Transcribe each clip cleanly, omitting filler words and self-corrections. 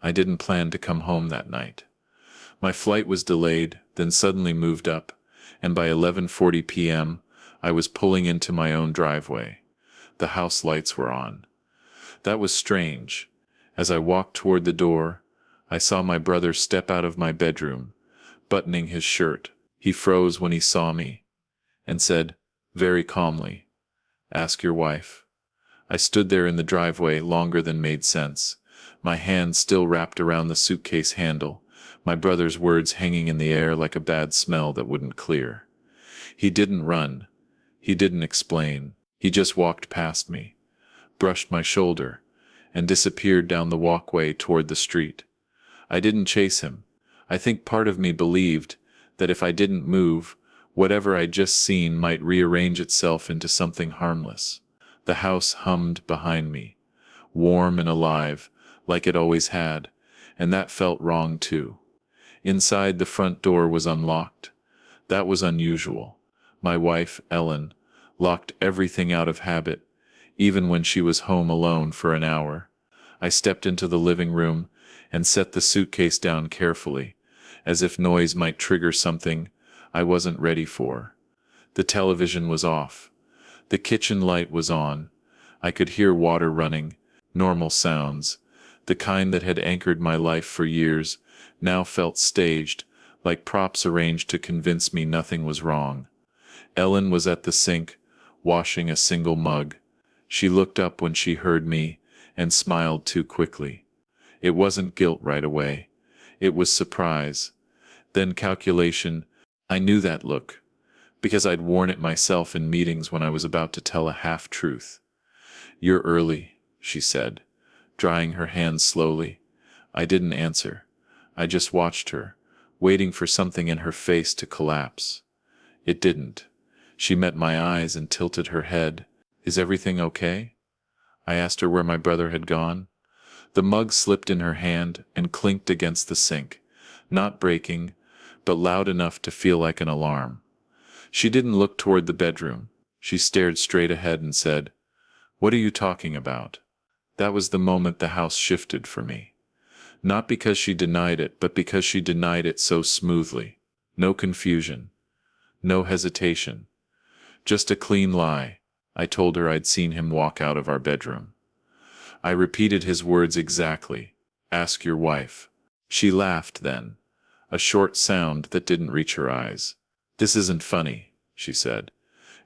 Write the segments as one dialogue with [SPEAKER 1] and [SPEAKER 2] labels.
[SPEAKER 1] I didn't plan to come home that night. My flight was delayed, then suddenly moved up, and by 11:40 p.m., I was pulling into my own driveway. The house lights were on. That was strange. As I walked toward the door, I saw my brother step out of my bedroom, buttoning his shirt. He froze when he saw me, and said, very calmly, "Ask your wife." I stood there in the driveway longer than made sense, my hand still wrapped around the suitcase handle, my brother's words hanging in the air like a bad smell that wouldn't clear. He didn't run. He didn't explain. He just walked past me, brushed my shoulder, and disappeared down the walkway toward the street. I didn't chase him. I think part of me believed that if I didn't move, whatever I'd just seen might rearrange itself into something harmless. The house hummed behind me, warm and alive, like it always had, and that felt wrong too. Inside, the front door was unlocked. That was unusual. My wife, Ellen, locked everything out of habit, even when she was home alone for an hour. I stepped into the living room and set the suitcase down carefully, as if noise might trigger something I wasn't ready for. The television was off. The kitchen light was on. I could hear water running, normal sounds. The kind that had anchored my life for years now felt staged, like props arranged to convince me nothing was wrong. Ellen was at the sink, washing a single mug. She looked up when she heard me and smiled too quickly. It wasn't guilt right away. It was surprise. Then calculation. I knew that look, because I'd worn it myself in meetings when I was about to tell a half-truth. "You're early," she said, drying her hands slowly. I didn't answer. I just watched her, waiting for something in her face to collapse. It didn't. She met my eyes and tilted her head. "Is everything okay?" I asked her where my brother had gone. The mug slipped in her hand and clinked against the sink, not breaking, but loud enough to feel like an alarm. She didn't look toward the bedroom. She stared straight ahead and said, "What are you talking about?" That was the moment the house shifted for me. Not because she denied it, but because she denied it so smoothly. No confusion. No hesitation. Just a clean lie. I told her I'd seen him walk out of our bedroom. I repeated his words exactly. "Ask your wife." She laughed then, a short sound that didn't reach her eyes. "This isn't funny," she said,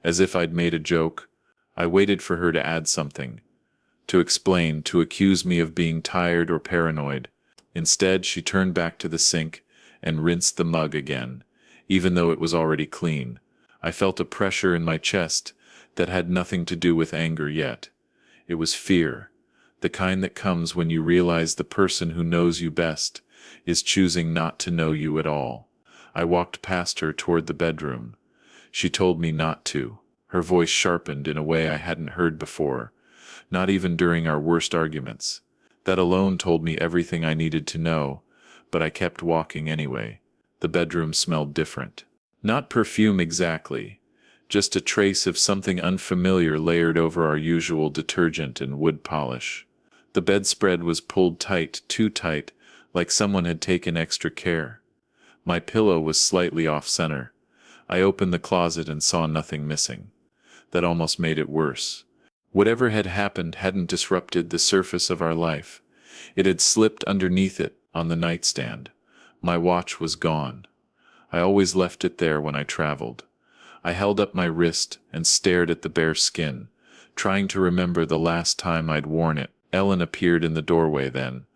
[SPEAKER 1] as if I'd made a joke. I waited for her to add something, to explain, to accuse me of being tired or paranoid. Instead, she turned back to the sink and rinsed the mug again, even though it was already clean. I felt a pressure in my chest that had nothing to do with anger yet. It was fear, the kind that comes when you realize the person who knows you best is choosing not to know you at all. I walked past her toward the bedroom. She told me not to. Her voice sharpened in a way I hadn't heard before, not even during our worst arguments. That alone told me everything I needed to know, but I kept walking anyway. The bedroom smelled different. Not perfume exactly, just a trace of something unfamiliar layered over our usual detergent and wood polish. The bedspread was pulled tight, too tight, like someone had taken extra care. My pillow was slightly off-center. I opened the closet and saw nothing missing. That almost made it worse. Whatever had happened hadn't disrupted the surface of our life. It had slipped underneath it, on the nightstand. My watch was gone. I always left it there when I traveled. I held up my wrist and stared at the bare skin, trying to remember the last time I'd worn it. Ellen appeared in the doorway then,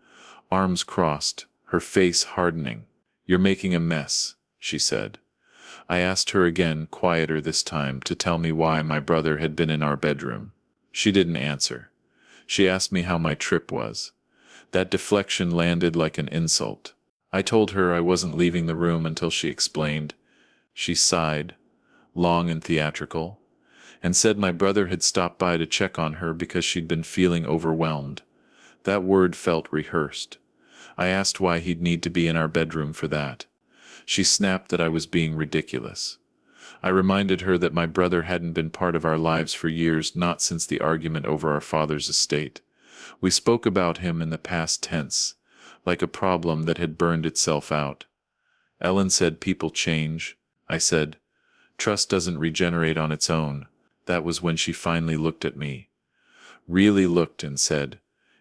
[SPEAKER 1] arms crossed, her face hardening. "You're making a mess," she said. I asked her again, quieter this time, to tell me why my brother had been in our bedroom. She didn't answer. She asked me how my trip was. That deflection landed like an insult. I told her I wasn't leaving the room until she explained. She sighed, long and theatrical, and said my brother had stopped by to check on her because she'd been feeling overwhelmed. That word felt rehearsed. I asked why he'd need to be in our bedroom for that. She snapped that I was being ridiculous. I reminded her that my brother hadn't been part of our lives for years, not since the argument over our father's estate. We spoke about him in the past tense, like a problem that had burned itself out. Ellen said people change. I said, trust doesn't regenerate on its own. That was when she finally looked at me. Really looked and said,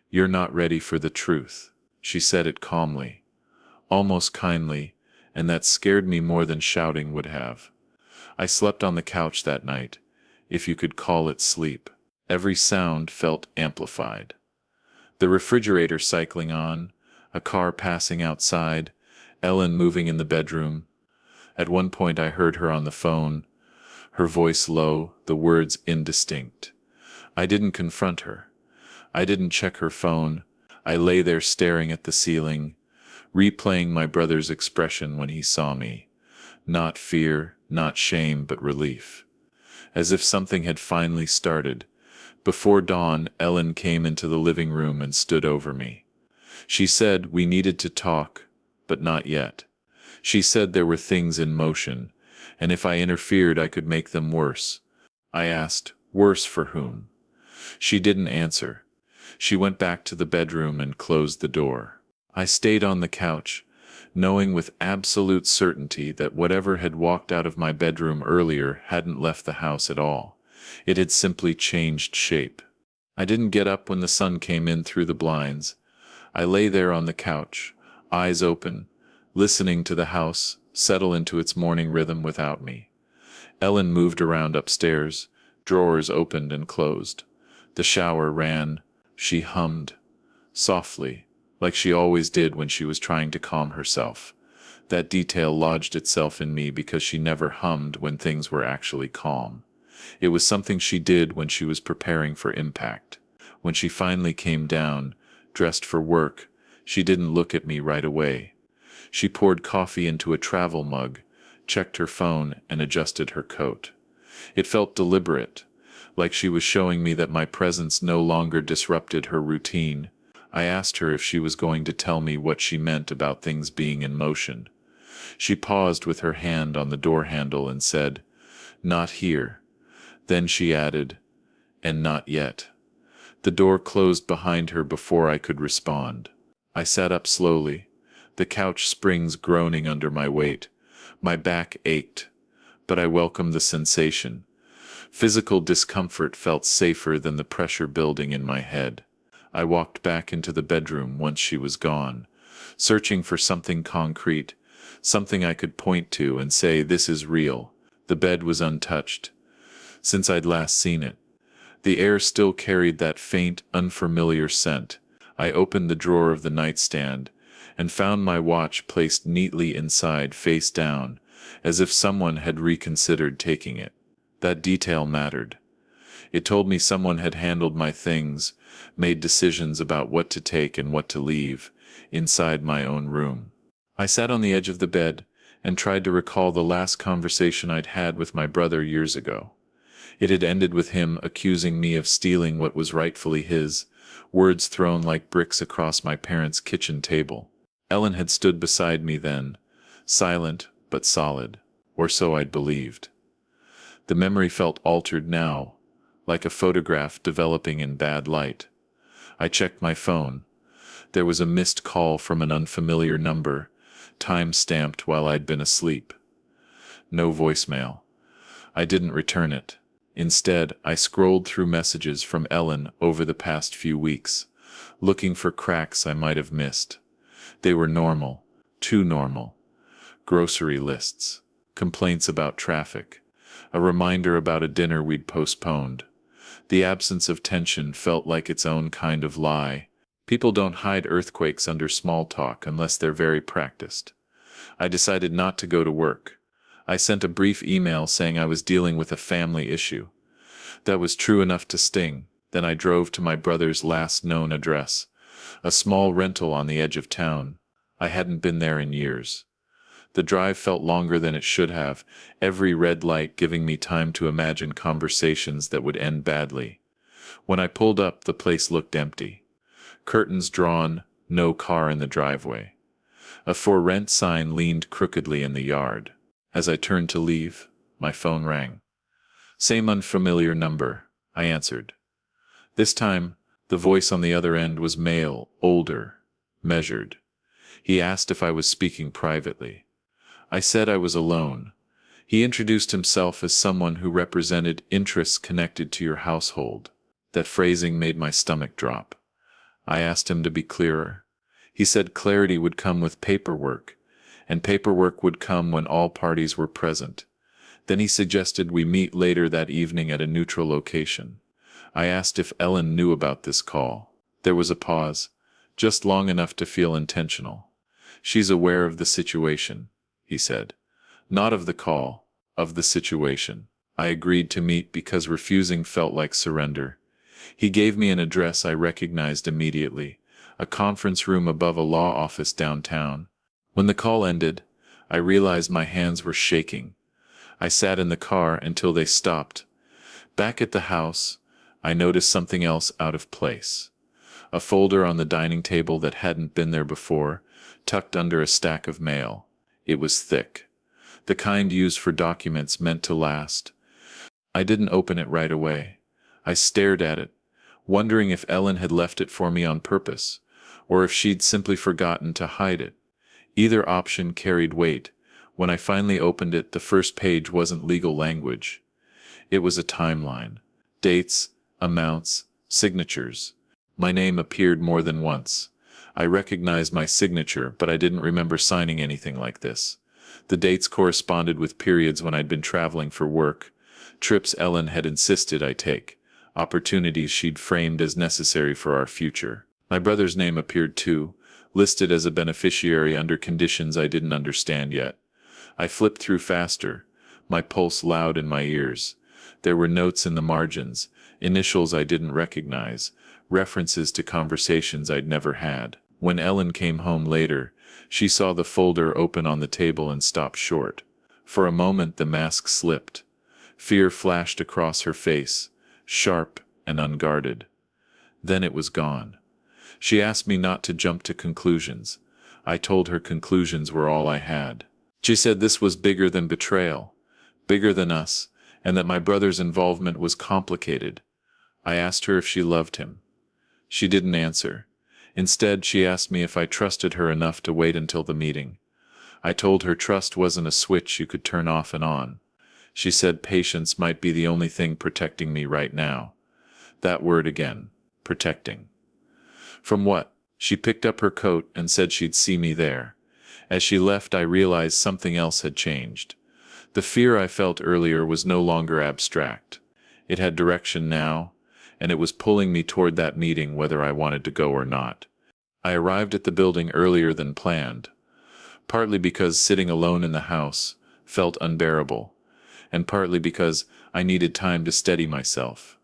[SPEAKER 1] you're not ready for the truth. She said it calmly, almost kindly, and that scared me more than shouting would have. I slept on the couch that night, if you could call it sleep. Every sound felt amplified. The refrigerator cycling on, a car passing outside, Ellen moving in the bedroom. At one point I heard her on the phone, her voice low, the words indistinct. I didn't confront her. I didn't check her phone. I lay there staring at the ceiling, replaying my brother's expression when he saw me. Not fear, not shame, but relief. As if something had finally started. Before dawn, Ellen came into the living room and stood over me. She said we needed to talk, but not yet. She said there were things in motion, and if I interfered I could make them worse. I asked, worse for whom? She didn't answer. She went back to the bedroom and closed the door. I stayed on the couch, knowing with absolute certainty that whatever had walked out of my bedroom earlier hadn't left the house at all. It had simply changed shape. I didn't get up when the sun came in through the blinds. I lay there on the couch, eyes open, listening to the house settle into its morning rhythm without me. Ellen moved around upstairs, drawers opened and closed. The shower ran. She hummed, softly, like she always did when she was trying to calm herself. That detail lodged itself in me because she never hummed when things were actually calm. It was something she did when she was preparing for impact. When she finally came down, dressed for work, she didn't look at me right away. She poured coffee into a travel mug, checked her phone, and adjusted her coat. It felt deliberate, like she was showing me that my presence no longer disrupted her routine. I asked her if she was going to tell me what she meant about things being in motion. She paused with her hand on the door handle and said, "Not here." Then she added, "And not yet." The door closed behind her before I could respond. I sat up slowly, the couch springs groaning under my weight. My back ached, but I welcomed the sensation. Physical discomfort felt safer than the pressure building in my head. I walked back into the bedroom once she was gone, searching for something concrete, something I could point to and say, "This is real." The bed was untouched since I'd last seen it. The air still carried that faint, unfamiliar scent. I opened the drawer of the nightstand and found my watch placed neatly inside, face down, as if someone had reconsidered taking it. That detail mattered. It told me someone had handled my things, made decisions about what to take and what to leave, inside my own room. I sat on the edge of the bed and tried to recall the last conversation I'd had with my brother years ago. It had ended with him accusing me of stealing what was rightfully his, words thrown like bricks across my parents' kitchen table. Ellen had stood beside me then, silent but solid, or so I'd believed. The memory felt altered now, like a photograph developing in bad light. I checked my phone. There was a missed call from an unfamiliar number, time-stamped while I'd been asleep. No voicemail. I didn't return it. Instead, I scrolled through messages from Ellen over the past few weeks, looking for cracks I might have missed. They were normal, too normal. Grocery lists, complaints about traffic, a reminder about a dinner we'd postponed. The absence of tension felt like its own kind of lie. People don't hide earthquakes under small talk unless they're very practiced. I decided not to go to work. I sent a brief email saying I was dealing with a family issue. That was true enough to sting. Then I drove to my brother's last known address, a small rental on the edge of town. I hadn't been there in years. The drive felt longer than it should have, every red light giving me time to imagine conversations that would end badly. When I pulled up, the place looked empty. Curtains drawn, no car in the driveway. A "for rent" sign leaned crookedly in the yard. As I turned to leave, my phone rang. Same unfamiliar number, I answered. This time, the voice on the other end was male, older, measured. He asked if I was speaking privately. I said I was alone. He introduced himself as someone who represented interests connected to your household. That phrasing made my stomach drop. I asked him to be clearer. He said clarity would come with paperwork, and paperwork would come when all parties were present. Then he suggested we meet later that evening at a neutral location. I asked if Ellen knew about this call. There was a pause, just long enough to feel intentional. She's aware of the situation, he said. Not of the call, of the situation. I agreed to meet because refusing felt like surrender. He gave me an address I recognized immediately, a conference room above a law office downtown. When the call ended, I realized my hands were shaking. I sat in the car until they stopped. Back at the house, I noticed something else out of place. A folder on the dining table that hadn't been there before, tucked under a stack of mail. It was thick. The kind used for documents meant to last. I didn't open it right away. I stared at it, wondering if Ellen had left it for me on purpose, or if she'd simply forgotten to hide it. Either option carried weight. When I finally opened it, the first page wasn't legal language. It was a timeline. Dates, amounts, signatures. My name appeared more than once. I recognized my signature, but I didn't remember signing anything like this. The dates corresponded with periods when I'd been traveling for work, trips Ellen had insisted I take, opportunities she'd framed as necessary for our future. My brother's name appeared too, listed as a beneficiary under conditions I didn't understand yet. I flipped through faster, my pulse loud in my ears. There were notes in the margins, initials I didn't recognize, references to conversations I'd never had. When Ellen came home later, she saw the folder open on the table and stopped short. For a moment the mask slipped. Fear flashed across her face, sharp and unguarded. Then it was gone. She asked me not to jump to conclusions. I told her conclusions were all I had. She said this was bigger than betrayal, bigger than us, and that my brother's involvement was complicated. I asked her if she loved him. She didn't answer. Instead, she asked me if I trusted her enough to wait until the meeting. I told her trust wasn't a switch you could turn off and on. She said patience might be the only thing protecting me right now. That word again, protecting. From what? She picked up her coat and said she'd see me there. As she left, I realized something else had changed. The fear I felt earlier was no longer abstract. It had direction now, and it was pulling me toward that meeting whether I wanted to go or not. I arrived at the building earlier than planned, partly because sitting alone in the house felt unbearable, and partly because I needed time to steady myself.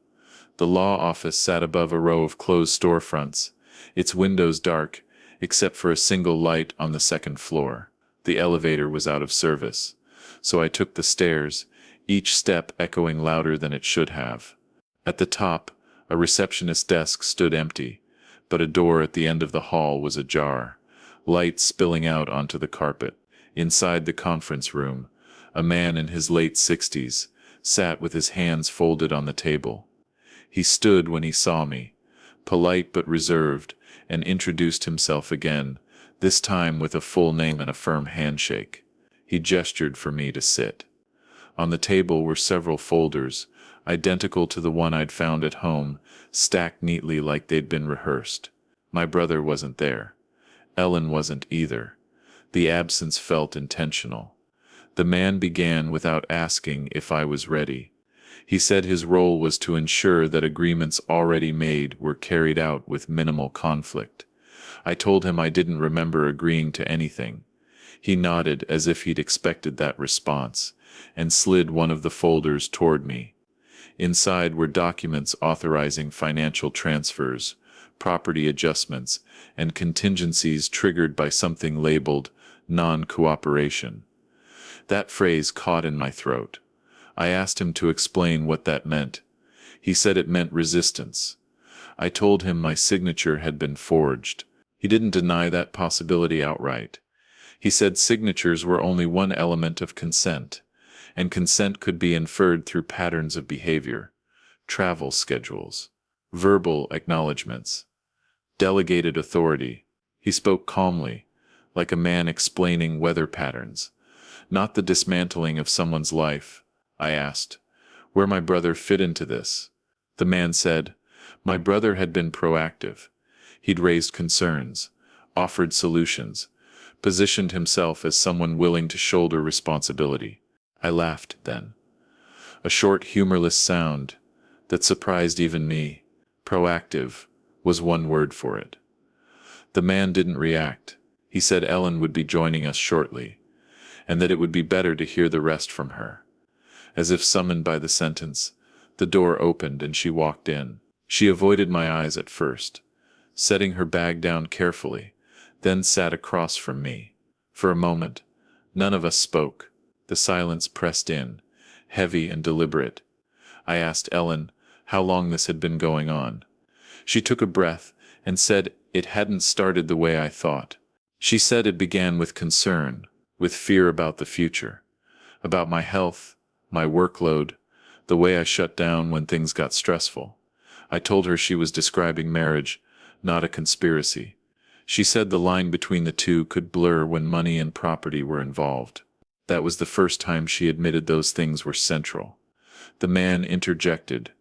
[SPEAKER 1] The law office sat above a row of closed storefronts, its windows dark, except for a single light on the second floor. The elevator was out of service, so I took the stairs, each step echoing louder than it should have. At the top, a receptionist's desk stood empty, but a door at the end of the hall was ajar, light spilling out onto the carpet. Inside the conference room, a man in his late 60s sat with his hands folded on the table. He stood when he saw me, polite but reserved, and introduced himself again, this time with a full name and a firm handshake. He gestured for me to sit. On the table were several folders, identical to the one I'd found at home, stacked neatly like they'd been rehearsed. My brother wasn't there. Ellen wasn't either. The absence felt intentional. The man began without asking if I was ready. He said his role was to ensure that agreements already made were carried out with minimal conflict. I told him I didn't remember agreeing to anything. He nodded as if he'd expected that response, and slid one of the folders toward me. Inside were documents authorizing financial transfers, property adjustments, and contingencies triggered by something labeled non-cooperation. That phrase caught in my throat. I asked him to explain what that meant. He said it meant resistance. I told him my signature had been forged. He didn't deny that possibility outright. He said signatures were only one element of consent, and consent could be inferred through patterns of behavior, travel schedules, verbal acknowledgments, delegated authority. He spoke calmly, like a man explaining weather patterns, not the dismantling of someone's life. I asked where my brother fit into this. The man said, my brother had been proactive. He'd raised concerns, offered solutions, positioned himself as someone willing to shoulder responsibility. I laughed then. A short, humorless sound that surprised even me. Proactive was one word for it. The man didn't react. He said Ellen would be joining us shortly, and that it would be better to hear the rest from her. As if summoned by the sentence, the door opened and she walked in. She avoided my eyes at first, setting her bag down carefully, then sat across from me. For a moment, none of us spoke. The silence pressed in, heavy and deliberate. I asked Ellen how long this had been going on. She took a breath and said it hadn't started the way I thought. She said it began with concern, with fear about the future, about my health, my workload, the way I shut down when things got stressful. I told her she was describing marriage, not a conspiracy. She said the line between the two could blur when money and property were involved. That was the first time she admitted those things were central. The man interjected,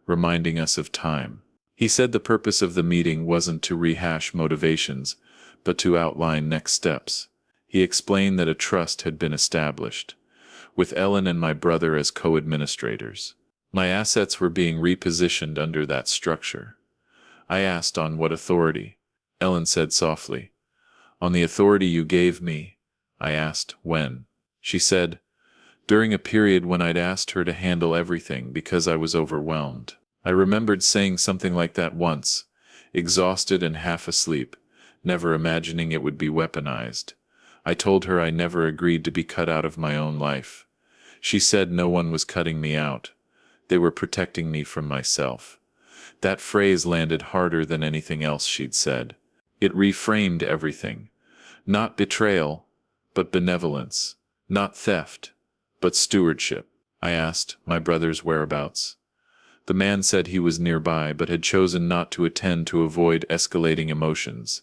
[SPEAKER 1] reminding us of time. He said the purpose of the meeting wasn't to rehash motivations, but to outline next steps. He explained that a trust had been established, with Ellen and my brother as co-administrators. My assets were being repositioned under that structure. I asked on what authority. Ellen said softly, on the authority you gave me. I asked when. She said, during a period when I'd asked her to handle everything because I was overwhelmed. I remembered saying something like that once, exhausted and half asleep, never imagining it would be weaponized. I told her I never agreed to be cut out of my own life. She said no one was cutting me out. They were protecting me from myself. That phrase landed harder than anything else she'd said. It reframed everything. Not betrayal, but benevolence. Not theft, but stewardship. I asked my brother's whereabouts. The man said he was nearby but had chosen not to attend to avoid escalating emotions.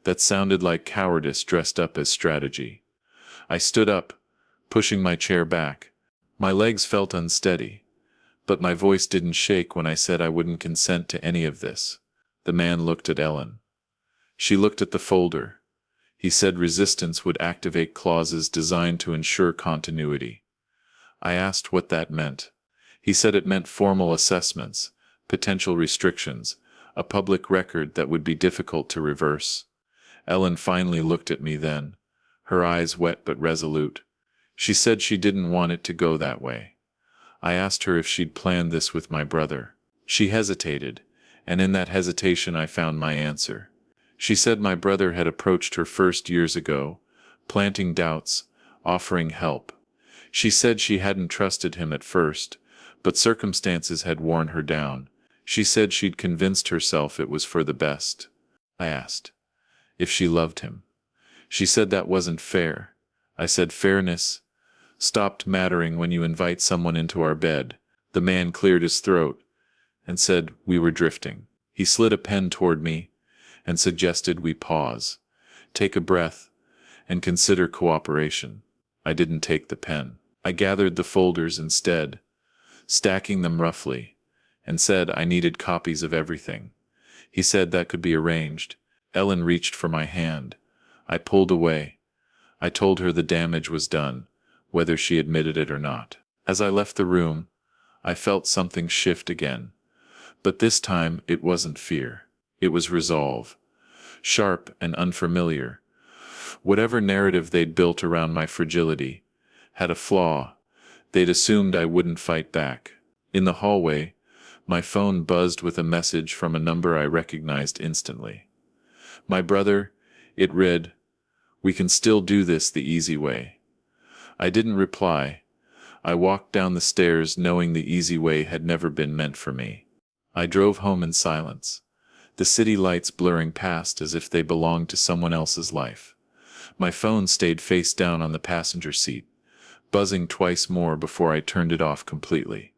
[SPEAKER 1] That sounded like cowardice dressed up as strategy. I stood up, pushing my chair back. My legs felt unsteady, but my voice didn't shake when I said I wouldn't consent to any of this. The man looked at Ellen. She looked at the folder. He said resistance would activate clauses designed to ensure continuity. I asked what that meant. He said it meant formal assessments, potential restrictions, a public record that would be difficult to reverse. Ellen finally looked at me then, her eyes wet but resolute. She said she didn't want it to go that way. I asked her if she'd planned this with my brother. She hesitated, and in that hesitation I found my answer. She said my brother had approached her first years ago, planting doubts, offering help. She said she hadn't trusted him at first, but circumstances had worn her down. She said she'd convinced herself it was for the best. I asked if she loved him. She said that wasn't fair. I said fairness stopped mattering when you invite someone into our bed. The man cleared his throat and said we were drifting. He slid a pen toward me and suggested we pause, take a breath, and consider cooperation. I didn't take the pen. I gathered the folders instead, stacking them roughly, and said I needed copies of everything. He said that could be arranged. Ellen reached for my hand. I pulled away. I told her the damage was done, whether she admitted it or not. As I left the room, I felt something shift again. But this time it wasn't fear. It was resolve. Sharp and unfamiliar. Whatever narrative they'd built around my fragility had a flaw. They'd assumed I wouldn't fight back. In the hallway, my phone buzzed with a message from a number I recognized instantly. My brother, it read, "We can still do this the easy way." I didn't reply. I walked down the stairs knowing the easy way had never been meant for me. I drove home in silence, the city lights blurring past as if they belonged to someone else's life. My phone stayed face down on the passenger seat, buzzing twice more before I turned it off completely.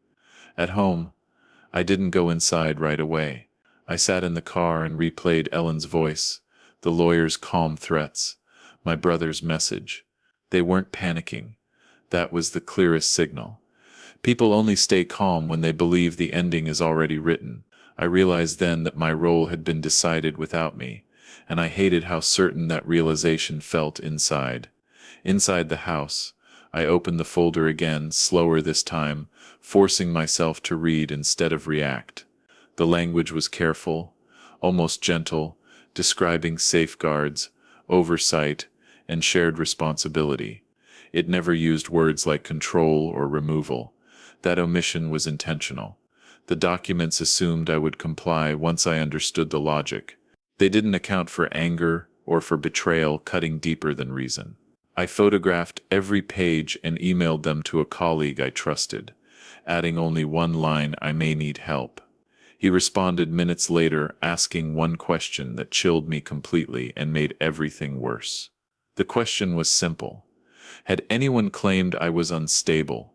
[SPEAKER 1] At home, I didn't go inside right away. I sat in the car and replayed Ellen's voice, the lawyer's calm threats, My brother's message. They weren't panicking. That was the clearest signal. People only stay calm when they believe the ending is already written. I realized then that my role had been decided without me, and I hated how certain that realization felt inside. Inside the house, I opened the folder again, slower this time, forcing myself to read instead of react. The language was careful, almost gentle, describing safeguards, oversight, and shared responsibility. It never used words like control or removal. That omission was intentional. The documents assumed I would comply once I understood the logic. They didn't account for anger or for betrayal cutting deeper than reason. I photographed every page and emailed them to a colleague I trusted, adding only one line, "I may need help." He responded minutes later, asking one question that chilled me completely and made everything worse. The question was simple. Had anyone claimed I was unstable?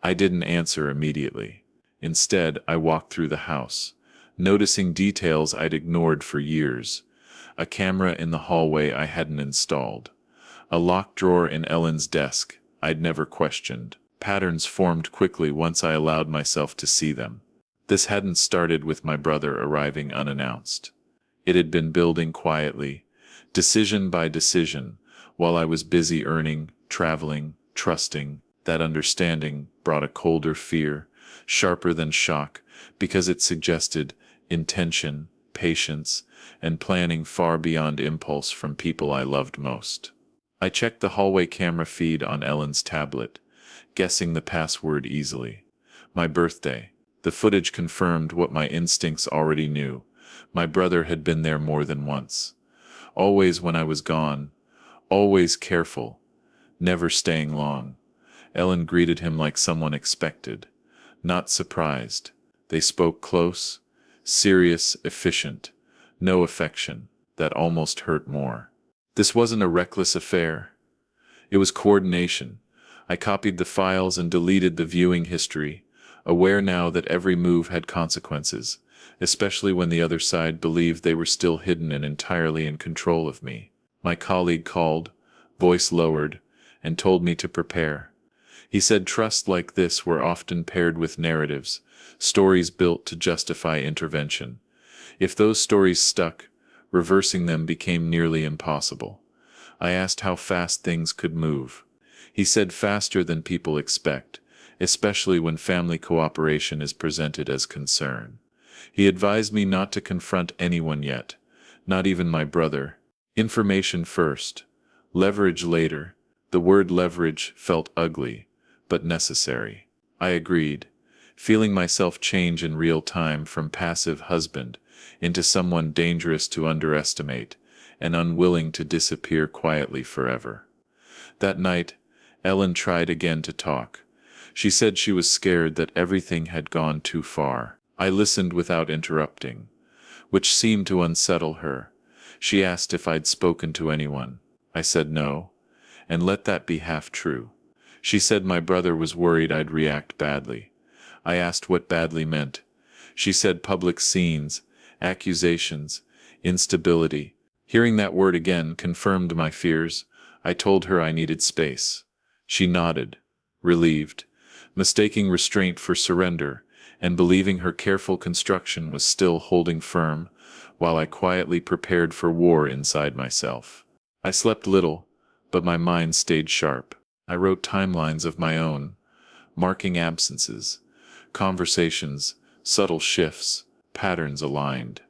[SPEAKER 1] I didn't answer immediately. Instead, I walked through the house, noticing details I'd ignored for years. A camera in the hallway I hadn't installed. A locked drawer in Ellen's desk I'd never questioned. Patterns formed quickly once I allowed myself to see them. This hadn't started with my brother arriving unannounced. It had been building quietly, decision by decision, while I was busy earning, traveling, trusting. That understanding brought a colder fear, sharper than shock, because it suggested intention, patience, and planning far beyond impulse from people I loved most. I checked the hallway camera feed on Ellen's tablet, guessing the password easily. My birthday. The footage confirmed what my instincts already knew. My brother had been there more than once. Always when I was gone. Always careful. Never staying long. Ellen greeted him like someone expected. Not surprised. They spoke close, serious, efficient. No affection. That almost hurt more. This wasn't a reckless affair. It was coordination. I copied the files and deleted the viewing history, aware now that every move had consequences, especially when the other side believed they were still hidden and entirely in control of me. My colleague called, voice lowered, and told me to prepare. He said trust like this were often paired with narratives, stories built to justify intervention. If those stories stuck, reversing them became nearly impossible. I asked how fast things could move. He said faster than people expect, especially when family cooperation is presented as concern. He advised me not to confront anyone yet, not even my brother. Information first, leverage later. The word leverage felt ugly, but necessary. I agreed, feeling myself change in real time from passive husband into someone dangerous to underestimate and unwilling to disappear quietly forever. That night, Ellen tried again to talk. She said she was scared that everything had gone too far. I listened without interrupting, which seemed to unsettle her. She asked if I'd spoken to anyone. I said no, and let that be half true. She said my brother was worried I'd react badly. I asked what badly meant. She said public scenes, accusations, instability. Hearing that word again confirmed my fears. I told her I needed space. She nodded, relieved, mistaking restraint for surrender, and believing her careful construction was still holding firm, while I quietly prepared for war inside myself. I slept little, but my mind stayed sharp. I wrote timelines of my own, marking absences, conversations, subtle shifts, patterns aligned.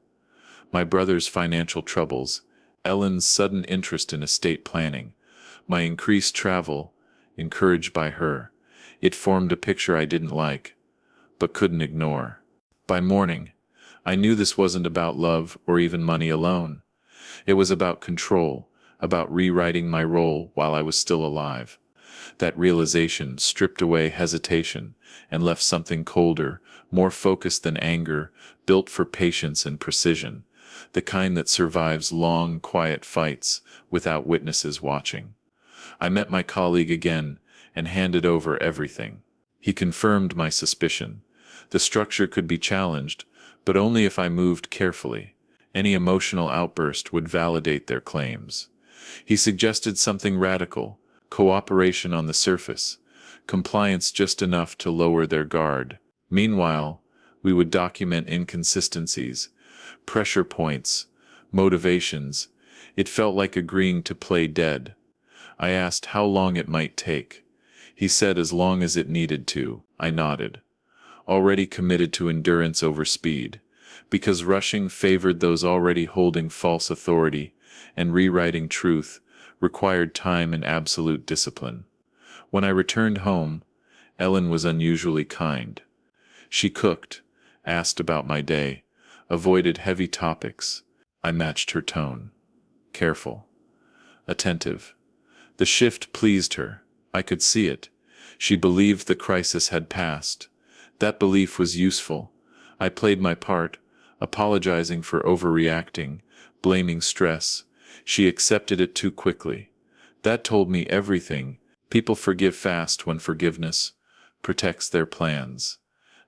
[SPEAKER 1] My brother's financial troubles, Ellen's sudden interest in estate planning, my increased travel, encouraged by her. It formed a picture I didn't like, but couldn't ignore. By morning, I knew this wasn't about love or even money alone. It was about control, about rewriting my role while I was still alive. That realization stripped away hesitation and left something colder, more focused than anger, built for patience and precision, the kind that survives long, quiet fights without witnesses watching. I met my colleague again and handed over everything. He confirmed my suspicion. The structure could be challenged, but only if I moved carefully. Any emotional outburst would validate their claims. He suggested something radical, cooperation on the surface, compliance just enough to lower their guard. Meanwhile, we would document inconsistencies, pressure points, motivations. It felt like agreeing to play dead. I asked how long it might take. He said as long as it needed to. I nodded, already committed to endurance over speed, because rushing favored those already holding false authority, and rewriting truth required time and absolute discipline. When I returned home, Ellen was unusually kind. She cooked, asked about my day, avoided heavy topics. I matched her tone. Careful, attentive. The shift pleased her. I could see it. She believed the crisis had passed. That belief was useful. I played my part, apologizing for overreacting, blaming stress. She accepted it too quickly. That told me everything. People forgive fast when forgiveness protects their plans.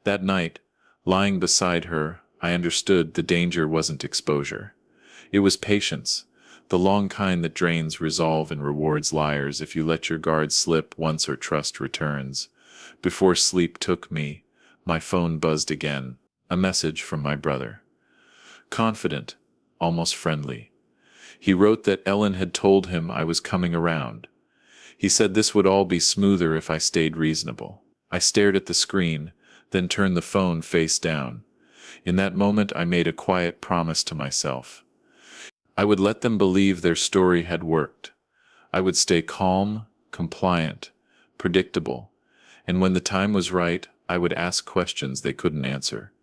[SPEAKER 1] That night, lying beside her, I understood the danger wasn't exposure. It was patience, the long kind that drains resolve and rewards liars if you let your guard slip once or trust returns. Before sleep took me, my phone buzzed again, a message from my brother. Confident, almost friendly. He wrote that Ellen had told him I was coming around. He said this would all be smoother if I stayed reasonable. I stared at the screen, then turned the phone face down. In that moment I made a quiet promise to myself. I would let them believe their story had worked. I would stay calm, compliant, predictable, and when the time was right, I would ask questions they couldn't answer,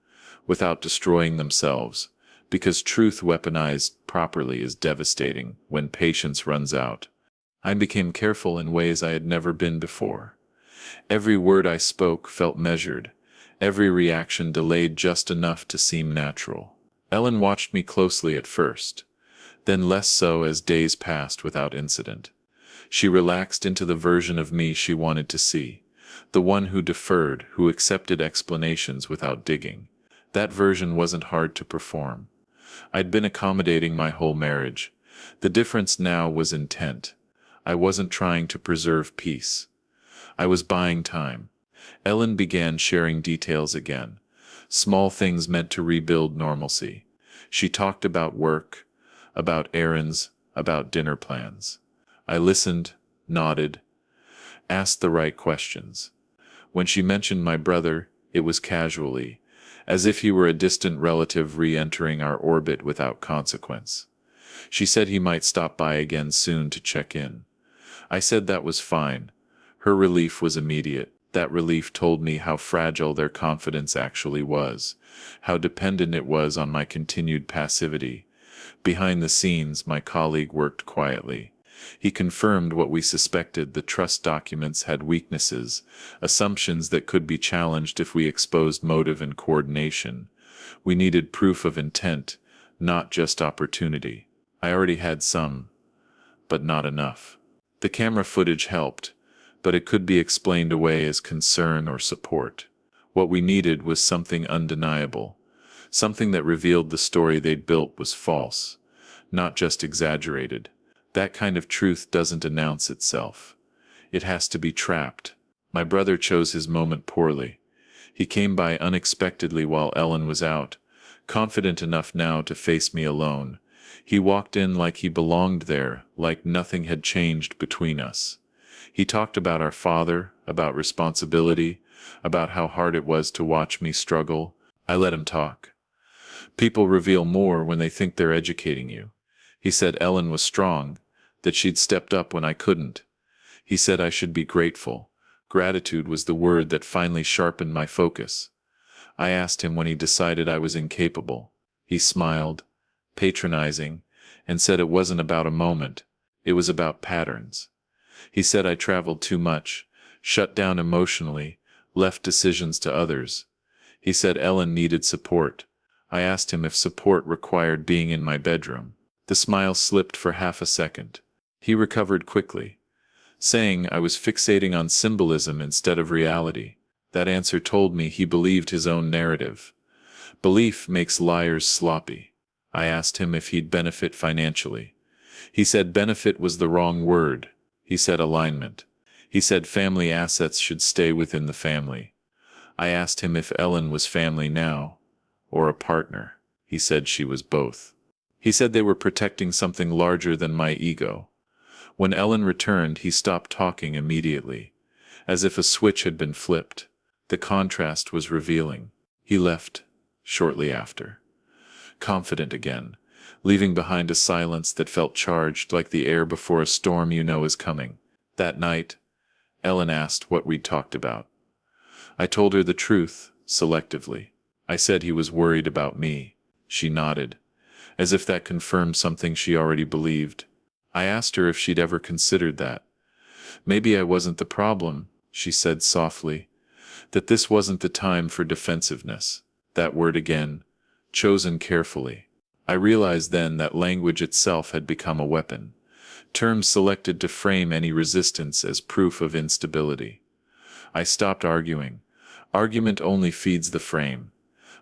[SPEAKER 1] without destroying themselves, because truth weaponized properly is devastating when patience runs out. I became careful in ways I had never been before. Every word I spoke felt measured, every reaction delayed just enough to seem natural. Ellen watched me closely at first, then less so as days passed without incident. She relaxed into the version of me she wanted to see, the one who deferred, who accepted explanations without digging. That version wasn't hard to perform. I'd been accommodating my whole marriage. The difference now was intent. I wasn't trying to preserve peace. I was buying time. Ellen began sharing details again, small things meant to rebuild normalcy. She talked about work, about errands, about dinner plans. I listened, nodded, asked the right questions. When she mentioned my brother, it was casually, as if he were a distant relative re-entering our orbit without consequence. She said he might stop by again soon to check in. I said that was fine. Her relief was immediate. That relief told me how fragile their confidence actually was, how dependent it was on my continued passivity. Behind the scenes, my colleague worked quietly. He confirmed what we suspected: the trust documents had weaknesses, assumptions that could be challenged if we exposed motive and coordination. We needed proof of intent, not just opportunity. I already had some, but not enough. The camera footage helped, but it could be explained away as concern or support. What we needed was something undeniable, something that revealed the story they'd built was false, not just exaggerated. That kind of truth doesn't announce itself. It has to be trapped. My brother chose his moment poorly. He came by unexpectedly while Ellen was out, confident enough now to face me alone. He walked in like he belonged there, like nothing had changed between us. He talked about our father, about responsibility, about how hard it was to watch me struggle. I let him talk. People reveal more when they think they're educating you. He said Ellen was strong, that she'd stepped up when I couldn't. He said I should be grateful. Gratitude was the word that finally sharpened my focus. I asked him when he decided I was incapable. He smiled, patronizing, and said it wasn't about a moment, it was about patterns. He said I traveled too much, shut down emotionally, left decisions to others. He said Ellen needed support. I asked him if support required being in my bedroom. The smile slipped for half a second. He recovered quickly, saying I was fixating on symbolism instead of reality. That answer told me he believed his own narrative. Belief makes liars sloppy. I asked him if he'd benefit financially. He said benefit was the wrong word. He said alignment. He said family assets should stay within the family. I asked him if Ellen was family now, or a partner. He said she was both. He said they were protecting something larger than my ego. When Ellen returned, he stopped talking immediately, as if a switch had been flipped. The contrast was revealing. He left shortly after, confident again, leaving behind a silence that felt charged like the air before a storm you know is coming. That night, Ellen asked what we'd talked about. I told her the truth, selectively. I said he was worried about me. She nodded, as if that confirmed something she already believed. I asked her if she'd ever considered that. Maybe I wasn't the problem, she said softly, that this wasn't the time for defensiveness. That word again, chosen carefully. I realized then that language itself had become a weapon, terms selected to frame any resistance as proof of instability. I stopped arguing. Argument only feeds the frame.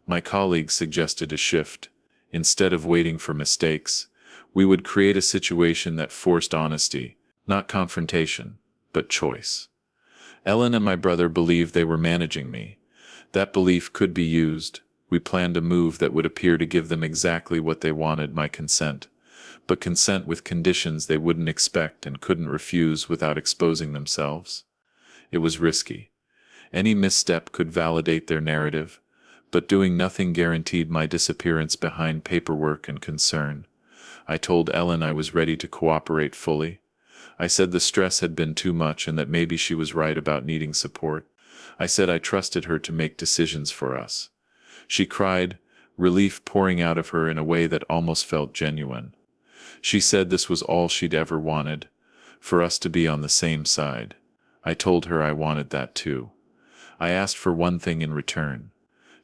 [SPEAKER 1] My colleague suggested a shift. Instead of waiting for mistakes, we would create a situation that forced honesty, not confrontation, but choice. Ellen and my brother believed they were managing me. That belief could be used. We planned a move that would appear to give them exactly what they wanted, my consent, but consent with conditions they wouldn't expect and couldn't refuse without exposing themselves. It was risky. Any misstep could validate their narrative, but doing nothing guaranteed my disappearance behind paperwork and concern. I told Ellen I was ready to cooperate fully. I said the stress had been too much and that maybe she was right about needing support. I said I trusted her to make decisions for us. She cried, relief pouring out of her in a way that almost felt genuine. She said this was all she'd ever wanted, for us to be on the same side. I told her I wanted that too. I asked for one thing in return: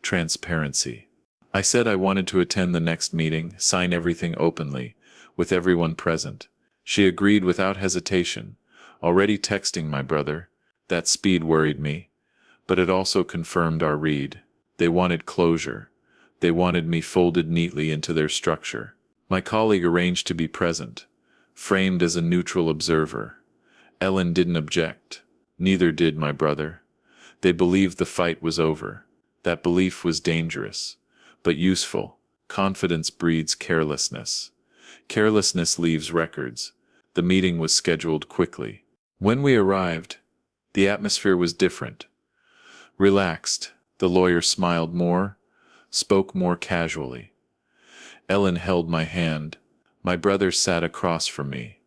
[SPEAKER 1] transparency. I said I wanted to attend the next meeting, sign everything openly, with everyone present. She agreed without hesitation, already texting my brother. That speed worried me, but it also confirmed our read. They wanted closure. They wanted me folded neatly into their structure. My colleague arranged to be present, framed as a neutral observer. Ellen didn't object. Neither did my brother. They believed the fight was over. That belief was dangerous, but useful. Confidence breeds carelessness. Carelessness leaves records. The meeting was scheduled quickly. When we arrived, the atmosphere was different. Relaxed, the lawyer smiled more, spoke more casually. Ellen held my hand. My brother sat across from me.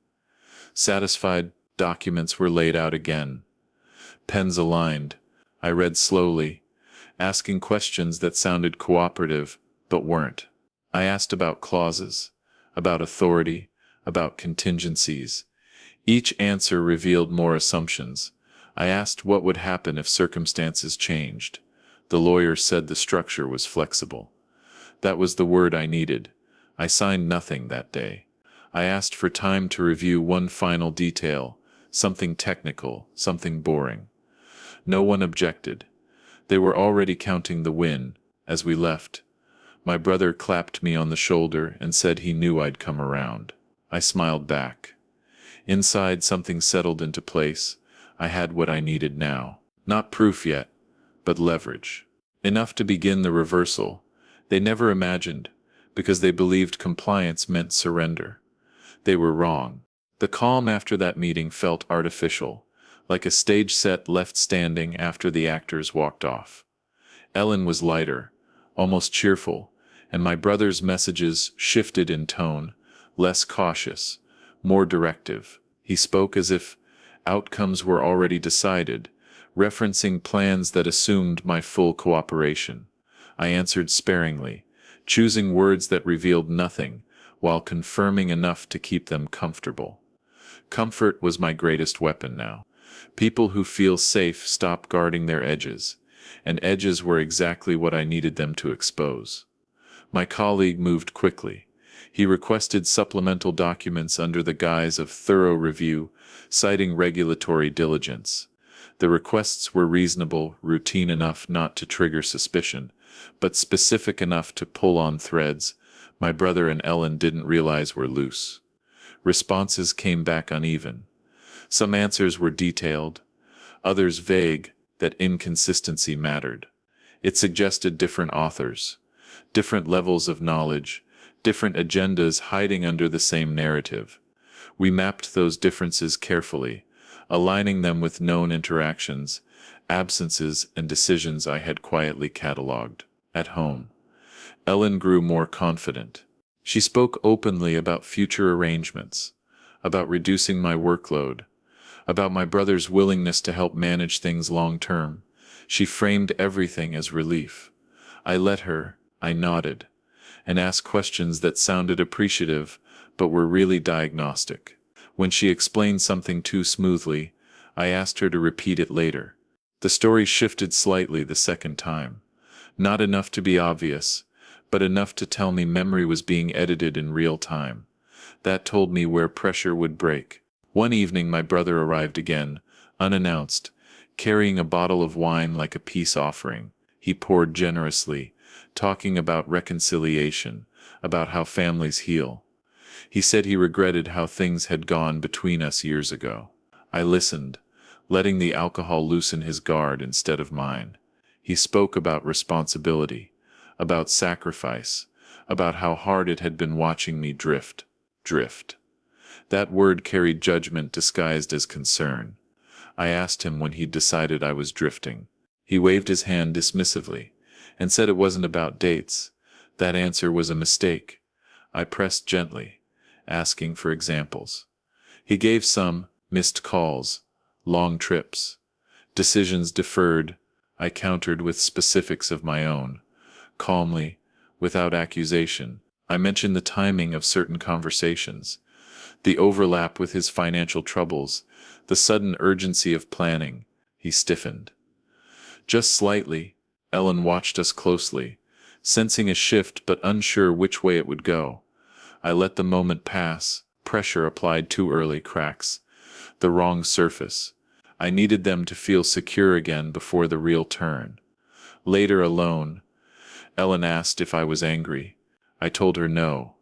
[SPEAKER 1] Satisfied, documents were laid out again. Pens aligned. I read slowly, asking questions that sounded cooperative, but weren't. I asked about clauses, about authority, about contingencies. Each answer revealed more assumptions. I asked what would happen if circumstances changed. The lawyer said the structure was flexible. That was the word I needed. I signed nothing that day. I asked for time to review one final detail, something technical, something boring. No one objected. They were already counting the win. As we left, my brother clapped me on the shoulder and said he knew I'd come around. I smiled back. Inside, something settled into place. I had what I needed now. Not proof yet, but leverage. Enough to begin the reversal. They never imagined, because they believed compliance meant surrender. They were wrong. The calm after that meeting felt artificial, like a stage set left standing after the actors walked off. Ellen was lighter, almost cheerful, and my brother's messages shifted in tone, less cautious, more directive. He spoke as if outcomes were already decided, referencing plans that assumed my full cooperation. I answered sparingly, choosing words that revealed nothing, while confirming enough to keep them comfortable. Comfort was my greatest weapon now. People who feel safe stop guarding their edges, and edges were exactly what I needed them to expose. My colleague moved quickly. He requested supplemental documents under the guise of thorough review, citing regulatory diligence. The requests were reasonable, routine enough not to trigger suspicion, but specific enough to pull on threads my brother and Ellen didn't realize were loose. Responses came back uneven. Some answers were detailed, others vague. That inconsistency mattered. It suggested different authors, different levels of knowledge, different agendas hiding under the same narrative. We mapped those differences carefully, aligning them with known interactions, absences, and decisions I had quietly catalogued. At home, Ellen grew more confident. She spoke openly about future arrangements, about reducing my workload, about my brother's willingness to help manage things long term. She framed everything as relief. I let her, I nodded, and asked questions that sounded appreciative but were really diagnostic. When she explained something too smoothly, I asked her to repeat it later. The story shifted slightly the second time. Not enough to be obvious, but enough to tell me memory was being edited in real time. That told me where pressure would break. One evening my brother arrived again, unannounced, carrying a bottle of wine like a peace offering. He poured generously, talking about reconciliation, about how families heal. He said he regretted how things had gone between us years ago. I listened, letting the alcohol loosen his guard instead of mine. He spoke about responsibility, about sacrifice, about how hard it had been watching me drift. That word carried judgment disguised as concern. I asked him when he'd decided I was drifting. He waved his hand dismissively, and said it wasn't about dates. That answer was a mistake. I pressed gently, asking for examples. He gave some: missed calls, long trips, decisions deferred. I countered with specifics of my own. Calmly, without accusation, I mentioned the timing of certain conversations, the overlap with his financial troubles, the sudden urgency of planning. He stiffened. Just slightly. Ellen watched us closely, sensing a shift but unsure which way it would go. I let the moment pass. Pressure applied too early, cracks, the wrong surface. I needed them to feel secure again before the real turn. Later, alone, Ellen asked if I was angry. I told her no,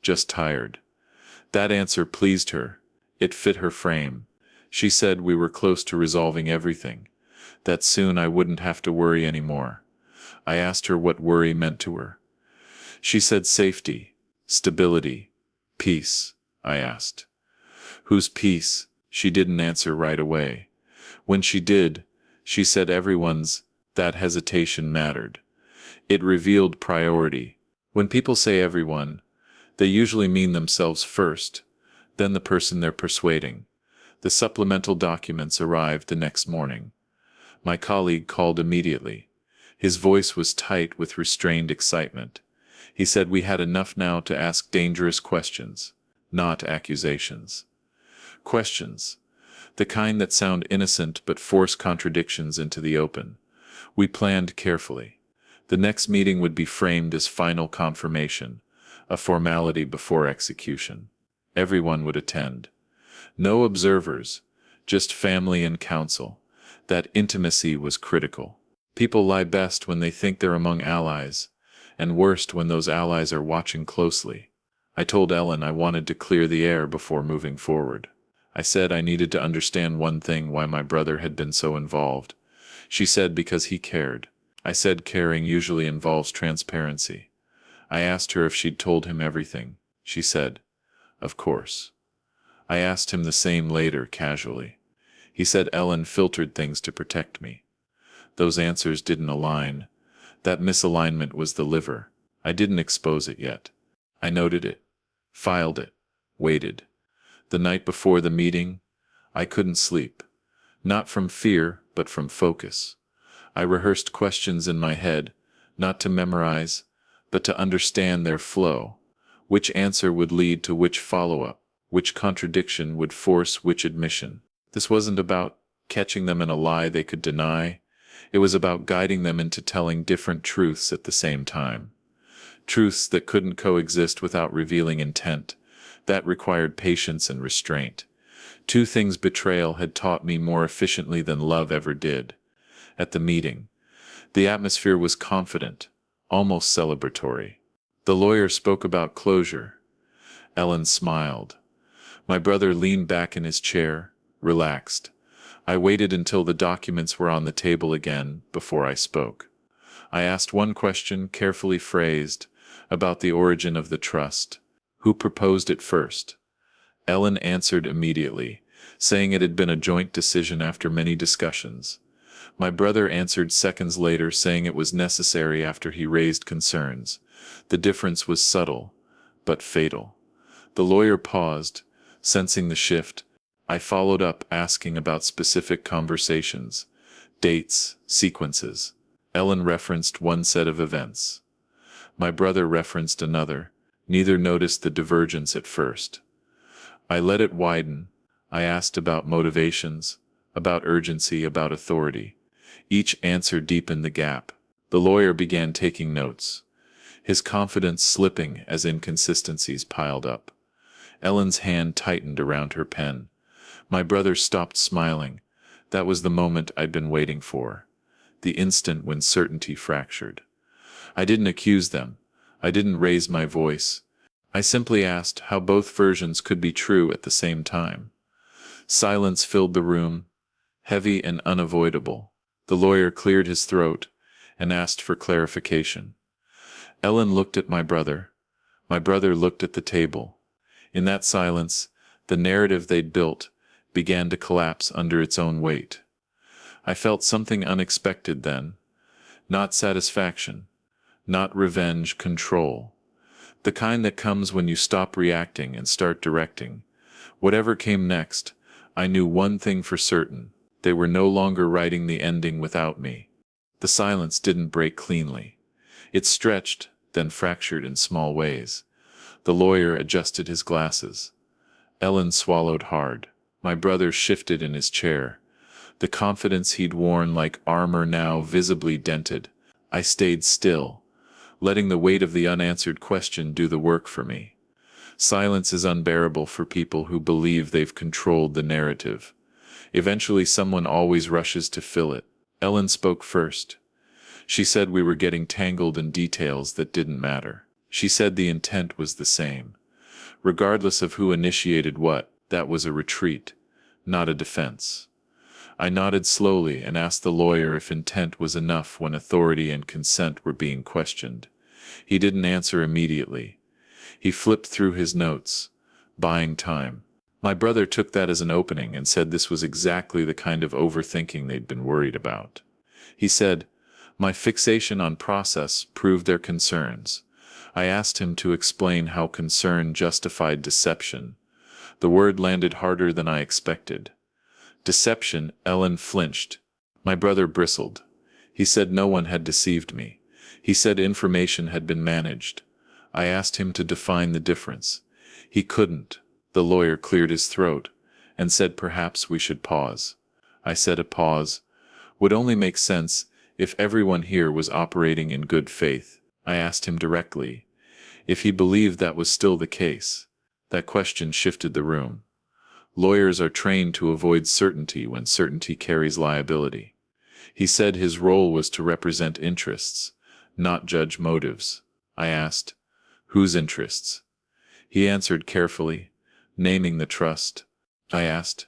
[SPEAKER 1] just tired. That answer pleased her. It fit her frame. She said we were close to resolving everything, that soon I wouldn't have to worry anymore. I asked her what worry meant to her. She said safety, stability, peace. I asked, whose peace? She didn't answer right away. When she did, she said everyone's. That hesitation mattered. It revealed priority. When people say everyone, they usually mean themselves first, then the person they're persuading. The supplemental documents arrived the next morning. My colleague called immediately. His voice was tight with restrained excitement. He said we had enough now to ask dangerous questions, not accusations. Questions, the kind that sound innocent but force contradictions into the open. We planned carefully. The next meeting would be framed as final confirmation, a formality before execution. Everyone would attend. No observers, just family and counsel. That intimacy was critical. People lie best when they think they're among allies, and worst when those allies are watching closely. I told Ellen I wanted to clear the air before moving forward. I said I needed to understand one thing: why my brother had been so involved. She said because he cared. I said caring usually involves transparency. I asked her if she'd told him everything. She said, of course. I asked him the same later, casually. He said Ellen filtered things to protect me. Those answers didn't align. That misalignment was the liver. I didn't expose it yet. I noted it, filed it, waited. The night before the meeting, I couldn't sleep. Not from fear, but from focus. I rehearsed questions in my head, not to memorize, but to understand their flow. Which answer would lead to which follow-up, which contradiction would force which admission. This wasn't about catching them in a lie they could deny. It was about guiding them into telling different truths at the same time. Truths that couldn't coexist without revealing intent. That required patience and restraint. Two things betrayal had taught me more efficiently than love ever did. At the meeting, the atmosphere was confident, almost celebratory. The lawyer spoke about closure. Ellen smiled. My brother leaned back in his chair, relaxed. I waited until the documents were on the table again before I spoke. I asked one question, carefully phrased, about the origin of the trust. Who proposed it first? Ellen answered immediately, saying it had been a joint decision after many discussions. My brother answered seconds later, saying it was necessary after he raised concerns. The difference was subtle, but fatal. The lawyer paused, sensing the shift. I followed up, asking about specific conversations, dates, sequences. Ellen referenced one set of events. My brother referenced another. Neither noticed the divergence at first. I let it widen. I asked about motivations, about urgency, about authority. Each answer deepened the gap. The lawyer began taking notes, his confidence slipping as inconsistencies piled up. Ellen's hand tightened around her pen. My brother stopped smiling. That was the moment I'd been waiting for. The instant when certainty fractured. I didn't accuse them. I didn't raise my voice. I simply asked how both versions could be true at the same time. Silence filled the room, heavy and unavoidable. The lawyer cleared his throat and asked for clarification. Ellen looked at my brother. My brother looked at the table. In that silence, the narrative they'd built began to collapse under its own weight. I felt something unexpected then. Not satisfaction, not revenge, control. The kind that comes when you stop reacting and start directing. Whatever came next, I knew one thing for certain. They were no longer writing the ending without me. The silence didn't break cleanly. It stretched, then fractured in small ways. The lawyer adjusted his glasses. Ellen swallowed hard. My brother shifted in his chair. The confidence he'd worn like armor now visibly dented. I stayed still, letting the weight of the unanswered question do the work for me. Silence is unbearable for people who believe they've controlled the narrative. Eventually someone always rushes to fill it. Ellen spoke first. She said we were getting tangled in details that didn't matter. She said the intent was the same. Regardless of who initiated what, that was a retreat, not a defense. I nodded slowly and asked the lawyer if intent was enough when authority and consent were being questioned. He didn't answer immediately. He flipped through his notes, buying time. My brother took that as an opening and said this was exactly the kind of overthinking they'd been worried about. He said, "My fixation on process proved their concerns." I asked him to explain how concern justified deception. The word landed harder than I expected. Deception. Ellen flinched. My brother bristled. He said no one had deceived me. He said information had been managed. I asked him to define the difference. He couldn't. The lawyer cleared his throat and said perhaps we should pause. I said a pause would only make sense if everyone here was operating in good faith. I asked him directly if he believed that was still the case. That question shifted the room. Lawyers are trained to avoid certainty when certainty carries liability. He said his role was to represent interests, not judge motives. I asked, whose interests? He answered carefully, naming the trust. I asked,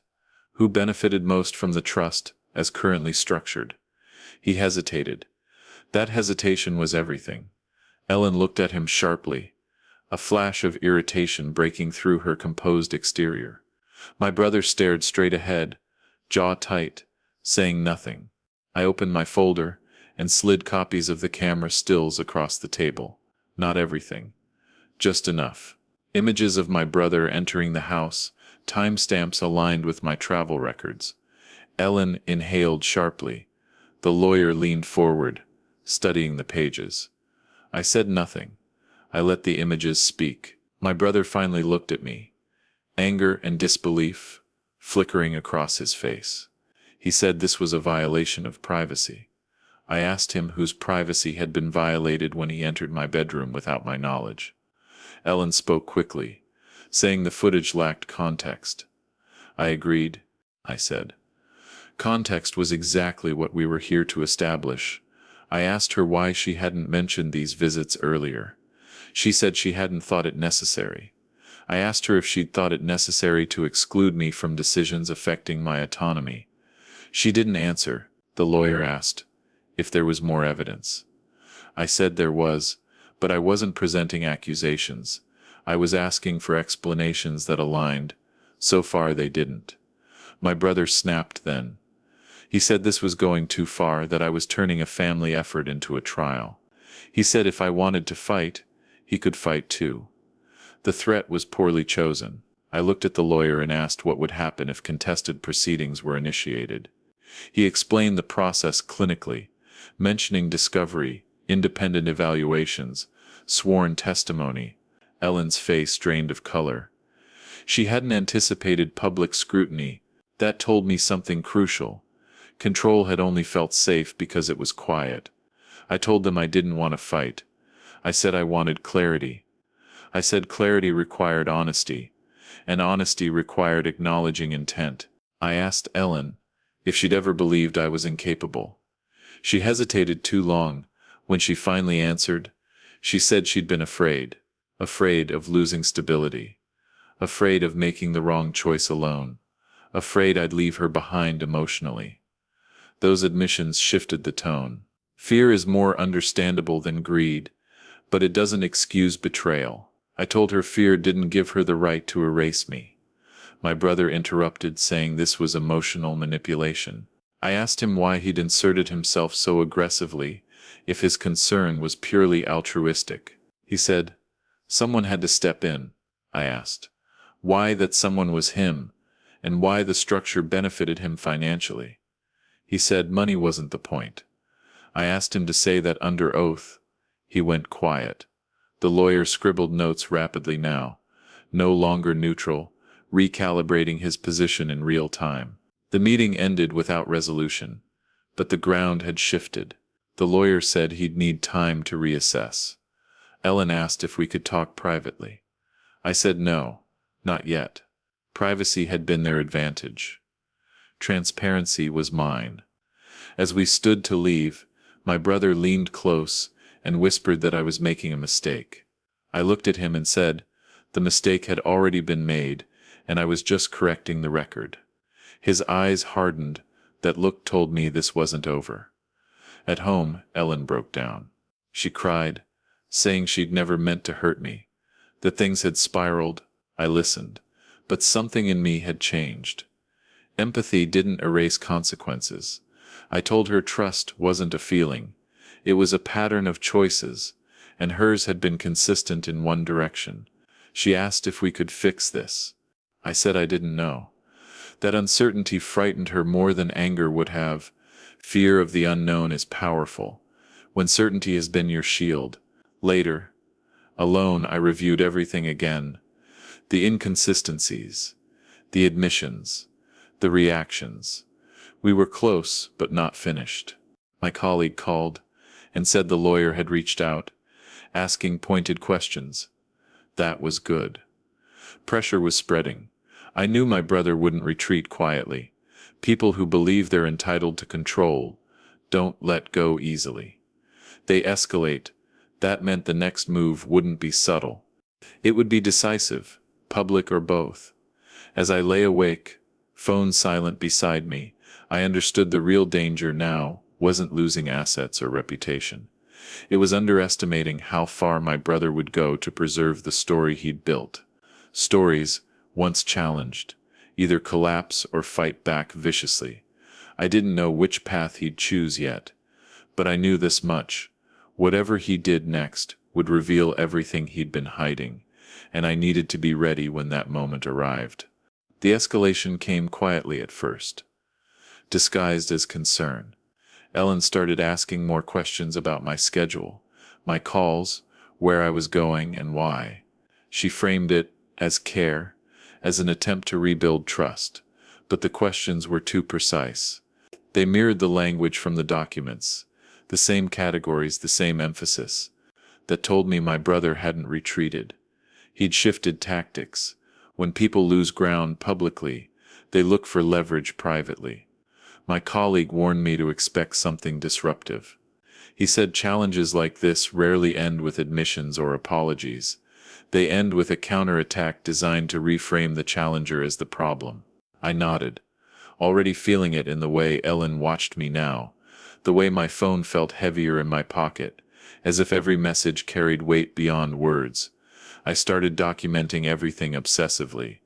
[SPEAKER 1] who benefited most from the trust as currently structured? He hesitated. That hesitation was everything. Ellen looked at him sharply, a flash of irritation breaking through her composed exterior. My brother stared straight ahead, jaw tight, saying nothing. I opened my folder and slid copies of the camera stills across the table. Not everything. Just enough. Images of my brother entering the house, timestamps aligned with my travel records. Ellen inhaled sharply. The lawyer leaned forward, studying the pages. I said nothing. I let the images speak. My brother finally looked at me. Anger and disbelief flickering across his face. He said this was a violation of privacy. I asked him whose privacy had been violated when he entered my bedroom without my knowledge. Ellen spoke quickly, saying the footage lacked context. I agreed, I said. Context was exactly what we were here to establish. I asked her why she hadn't mentioned these visits earlier. She said she hadn't thought it necessary. I asked her if she'd thought it necessary to exclude me from decisions affecting my autonomy. She didn't answer. The lawyer asked if there was more evidence. I said there was, but I wasn't presenting accusations. I was asking for explanations that aligned. So far they didn't. My brother snapped then. He said this was going too far, that I was turning a family effort into a trial. He said if I wanted to fight, he could fight too. The threat was poorly chosen. I looked at the lawyer and asked what would happen if contested proceedings were initiated. He explained the process clinically, mentioning discovery, independent evaluations, sworn testimony. Ellen's face drained of color. She hadn't anticipated public scrutiny. That told me something crucial. Control had only felt safe because it was quiet. I told them I didn't want to fight. I said I wanted clarity. I said clarity required honesty, and honesty required acknowledging intent. I asked Ellen if she'd ever believed I was incapable. She hesitated too long. When she finally answered, she said she'd been afraid of losing stability, afraid of making the wrong choice alone, afraid I'd leave her behind emotionally. Those admissions shifted the tone. Fear is more understandable than greed, but it doesn't excuse betrayal. I told her fear didn't give her the right to erase me. My brother interrupted, saying this was emotional manipulation. I asked him why he'd inserted himself so aggressively, if his concern was purely altruistic. He said, someone had to step in. I asked, why that someone was him, and why the structure benefited him financially. He said money wasn't the point. I asked him to say that under oath. He went quiet. The lawyer scribbled notes rapidly now, no longer neutral, recalibrating his position in real time. The meeting ended without resolution, but the ground had shifted. The lawyer said he'd need time to reassess. Ellen asked if we could talk privately. I said no, not yet. Privacy had been their advantage. Transparency was mine. As we stood to leave, my brother leaned close and whispered that I was making a mistake. I looked at him and said, the mistake had already been made, and I was just correcting the record. His eyes hardened. That look told me this wasn't over. At home, Ellen broke down. She cried, saying she'd never meant to hurt me, that things had spiraled. I listened, but something in me had changed. Empathy didn't erase consequences. I told her trust wasn't a feeling. It was a pattern of choices, and hers had been consistent in one direction. She asked if we could fix this. I said I didn't know. That uncertainty frightened her more than anger would have. Fear of the unknown is powerful, when certainty has been your shield. Later, alone, I reviewed everything again. The inconsistencies, the admissions, the reactions. We were close, but not finished. My colleague called and said the lawyer had reached out, asking pointed questions. That was good. Pressure was spreading. I knew my brother wouldn't retreat quietly. People who believe they're entitled to control don't let go easily. They escalate. That meant the next move wouldn't be subtle. It would be decisive, public or both. As I lay awake, phone silent beside me, I understood the real danger now wasn't losing assets or reputation. It was underestimating how far my brother would go to preserve the story he'd built. Stories, once challenged, either collapse or fight back viciously. I didn't know which path he'd choose yet, but I knew this much. Whatever he did next would reveal everything he'd been hiding, and I needed to be ready when that moment arrived. The escalation came quietly at first, disguised as concern. Ellen started asking more questions about my schedule, my calls, where I was going and why. She framed it as care, as an attempt to rebuild trust, but the questions were too precise. They mirrored the language from the documents, the same categories, the same emphasis, that told me my brother hadn't retreated. He'd shifted tactics. When people lose ground publicly, they look for leverage privately. My colleague warned me to expect something disruptive. He said challenges like this rarely end with admissions or apologies. They end with a counterattack designed to reframe the challenger as the problem. I nodded, already feeling it in the way Ellen watched me now, the way my phone felt heavier in my pocket, as if every message carried weight beyond words. I started documenting everything obsessively,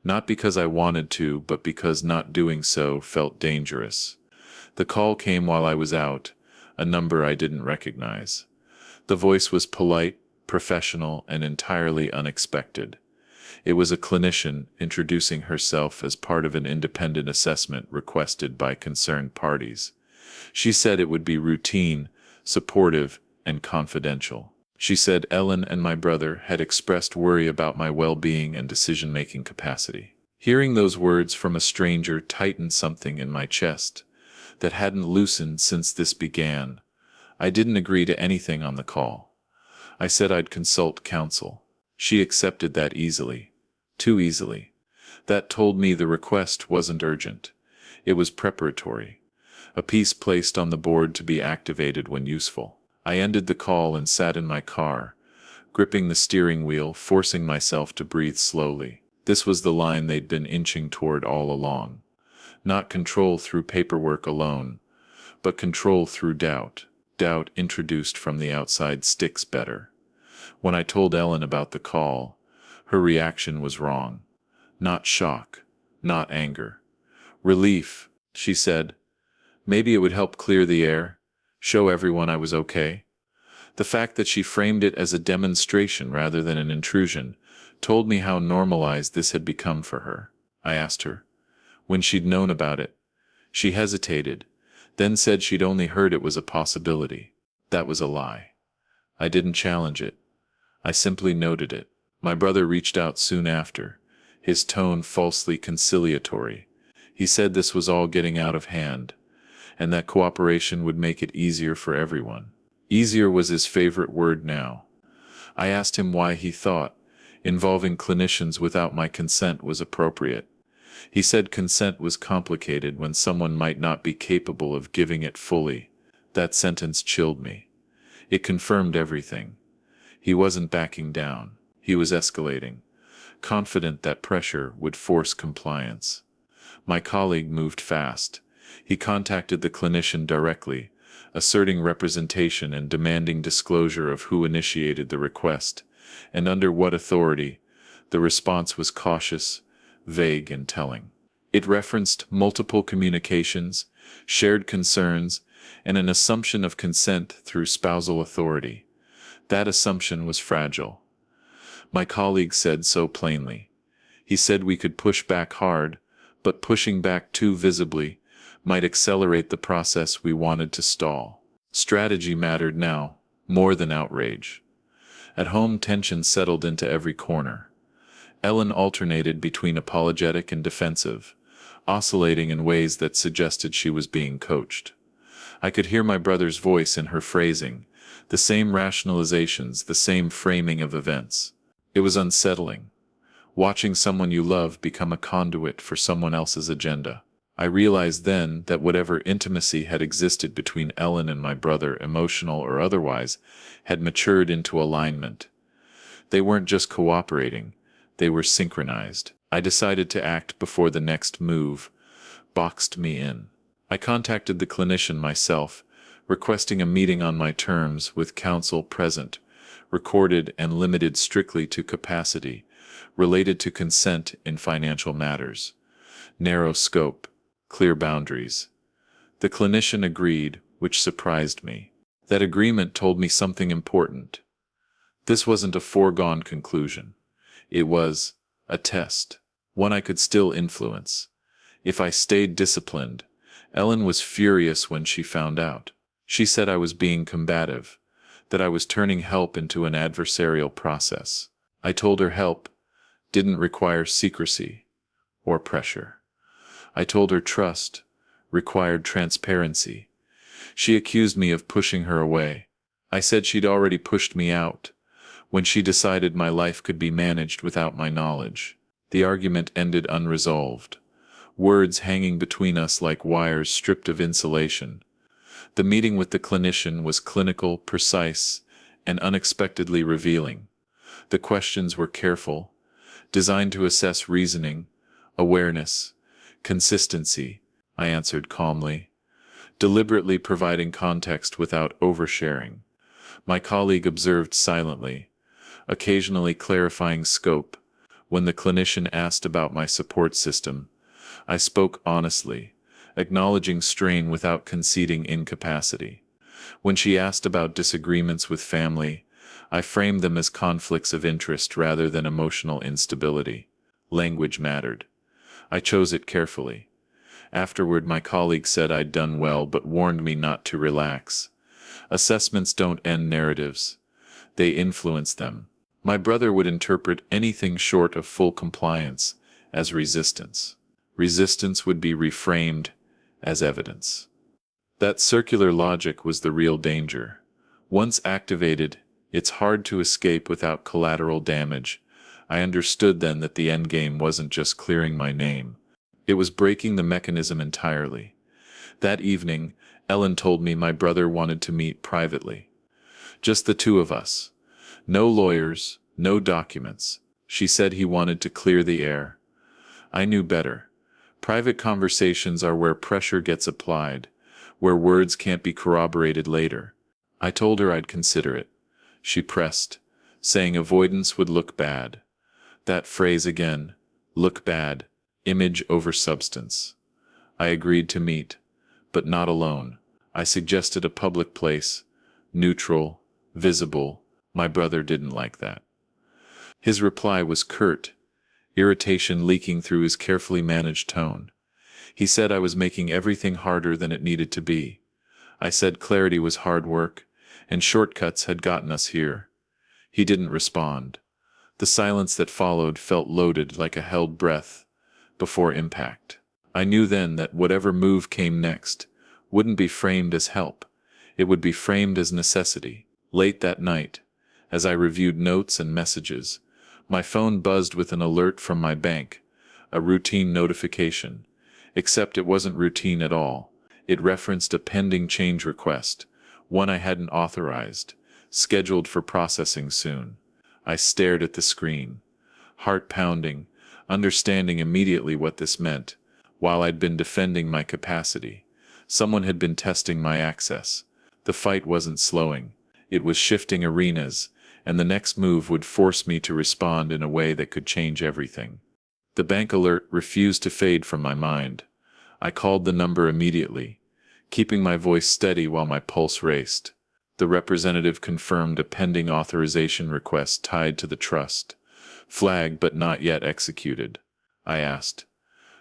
[SPEAKER 1] not because I wanted to, but because not doing so felt dangerous. The call came while I was out, a number I didn't recognize. The voice was polite, professional, and entirely unexpected. It was a clinician introducing herself as part of an independent assessment requested by concerned parties. She said it would be routine, supportive, and confidential. She said Ellen and my brother had expressed worry about my well-being and decision-making capacity. Hearing those words from a stranger tightened something in my chest that hadn't loosened since this began. I didn't agree to anything on the call. I said I'd consult counsel. She accepted that easily. Too easily. That told me the request wasn't urgent. It was preparatory. A piece placed on the board to be activated when useful. I ended the call and sat in my car, gripping the steering wheel, forcing myself to breathe slowly. This was the line they'd been inching toward all along. Not control through paperwork alone, but control through doubt. Doubt introduced from the outside sticks better. When I told Ellen about the call, her reaction was wrong. Not shock, not anger. Relief, she said. Maybe it would help clear the air, show everyone I was okay. The fact that she framed it as a demonstration rather than an intrusion told me how normalized this had become for her. I asked her, when she'd known about it. She hesitated, then said she'd only heard it was a possibility. That was a lie. I didn't challenge it. I simply noted it. My brother reached out soon after, his tone falsely conciliatory. He said this was all getting out of hand, and that cooperation would make it easier for everyone. Easier was his favorite word now. I asked him why he thought involving clinicians without my consent was appropriate. He said consent was complicated when someone might not be capable of giving it fully. That sentence chilled me. It confirmed everything. He wasn't backing down. He was escalating, confident that pressure would force compliance. My colleague moved fast. He contacted the clinician directly, asserting representation and demanding disclosure of who initiated the request, and under what authority. The response was cautious, vague, and telling. It referenced multiple communications, shared concerns, and an assumption of consent through spousal authority. That assumption was fragile. My colleague said so plainly. He said we could push back hard, but pushing back too visibly might accelerate the process we wanted to stall. Strategy mattered now, more than outrage. At home, tension settled into every corner. Ellen alternated between apologetic and defensive, oscillating in ways that suggested she was being coached. I could hear my brother's voice in her phrasing, the same rationalizations, the same framing of events. It was unsettling, watching someone you love become a conduit for someone else's agenda. I realized then that whatever intimacy had existed between Ellen and my brother, emotional or otherwise, had matured into alignment. They weren't just cooperating, they were synchronized. I decided to act before the next move boxed me in. I contacted the clinician myself, requesting a meeting on my terms with counsel present, recorded and limited strictly to capacity, related to consent in financial matters. Narrow scope, clear boundaries. The clinician agreed, which surprised me. That agreement told me something important. This wasn't a foregone conclusion. It was a test, one I could still influence. If I stayed disciplined. Ellen was furious when she found out. She said I was being combative, that I was turning help into an adversarial process. I told her help didn't require secrecy or pressure. I told her trust required transparency. She accused me of pushing her away. I said she'd already pushed me out when she decided my life could be managed without my knowledge. The argument ended unresolved, words hanging between us like wires stripped of insulation. The meeting with the clinician was clinical, precise, and unexpectedly revealing. The questions were careful, designed to assess reasoning, awareness, consistency. I answered calmly, deliberately providing context without oversharing. My colleague observed silently, occasionally clarifying scope. When the clinician asked about my support system, I spoke honestly, acknowledging strain without conceding incapacity. When she asked about disagreements with family, I framed them as conflicts of interest rather than emotional instability. Language mattered. I chose it carefully. Afterward, my colleague said I'd done well but warned me not to relax. Assessments don't end narratives. They influence them. My brother would interpret anything short of full compliance as resistance. Resistance would be reframed as evidence. That circular logic was the real danger. Once activated, it's hard to escape without collateral damage. I understood then that the endgame wasn't just clearing my name. It was breaking the mechanism entirely. That evening, Ellen told me my brother wanted to meet privately. Just the two of us. No lawyers, no documents. She said he wanted to clear the air. I knew better. Private conversations are where pressure gets applied, where words can't be corroborated later. I told her I'd consider it. She pressed, saying avoidance would look bad. That phrase again, look bad, image over substance. I agreed to meet, but not alone. I suggested a public place, neutral, visible. My brother didn't like that. His reply was curt, irritation leaking through his carefully managed tone. He said I was making everything harder than it needed to be. I said clarity was hard work, and shortcuts had gotten us here. He didn't respond. The silence that followed felt loaded like a held breath before impact. I knew then that whatever move came next wouldn't be framed as help. It would be framed as necessity. Late that night, as I reviewed notes and messages, my phone buzzed with an alert from my bank, a routine notification. Except it wasn't routine at all. It referenced a pending change request, one I hadn't authorized, scheduled for processing soon. I stared at the screen, heart pounding, understanding immediately what this meant. While I'd been defending my capacity, someone had been testing my access. The fight wasn't slowing. It was shifting arenas, and the next move would force me to respond in a way that could change everything. The bank alert refused to fade from my mind. I called the number immediately, keeping my voice steady while my pulse raced. The representative confirmed a pending authorization request tied to the trust, flagged but not yet executed. I asked,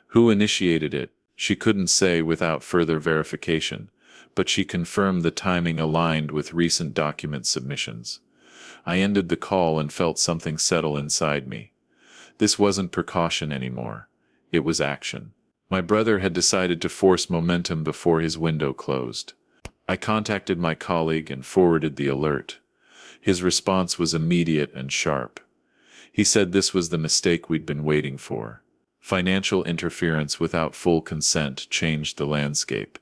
[SPEAKER 1] who initiated it? She couldn't say without further verification, but she confirmed the timing aligned with recent document submissions. I ended the call and felt something settle inside me. This wasn't precaution anymore. It was action. My brother had decided to force momentum before his window closed. I contacted my colleague and forwarded the alert. His response was immediate and sharp. He said this was the mistake we'd been waiting for. Financial interference without full consent changed the landscape.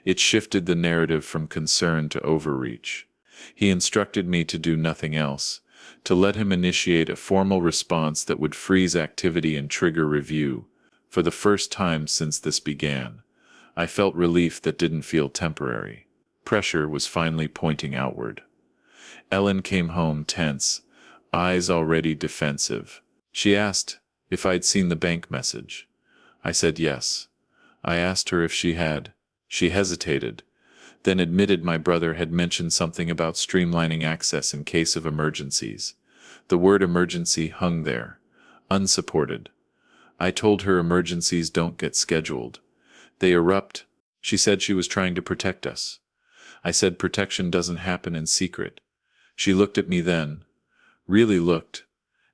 [SPEAKER 1] It shifted the narrative from concern to overreach. He instructed me to do nothing else, to let him initiate a formal response that would freeze activity and trigger review. For the first time since this began, I felt relief that didn't feel temporary. Pressure was finally pointing outward. Ellen came home tense, eyes already defensive. She asked if I'd seen the bank message. I said yes. I asked her if she had. She hesitated, then admitted my brother had mentioned something about streamlining access in case of emergencies. The word emergency hung there, unsupported. I told her emergencies don't get scheduled. They erupt. She said she was trying to protect us. I said protection doesn't happen in secret. She looked at me then, really looked,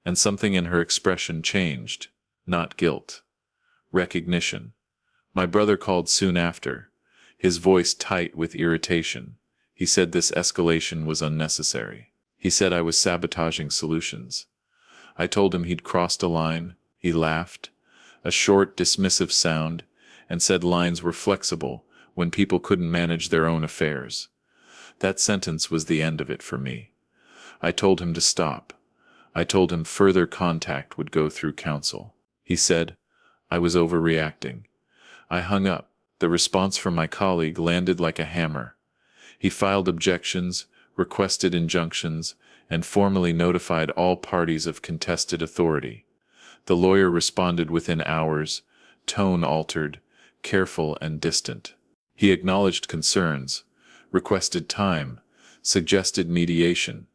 [SPEAKER 1] and something in her expression changed. Not guilt. Recognition. My brother called soon after, his voice tight with irritation. He said this escalation was unnecessary. He said I was sabotaging solutions. I told him he'd crossed a line. He laughed, a short, dismissive sound, and said lines were flexible when people couldn't manage their own affairs. That sentence was the end of it for me. I told him to stop. I told him further contact would go through counsel. He said I was overreacting. I hung up. The response from my colleague landed like a hammer. He filed objections, requested injunctions, and formally notified all parties of contested authority. The lawyer responded within hours, tone altered, careful and distant. He acknowledged concerns, requested time, suggested mediation.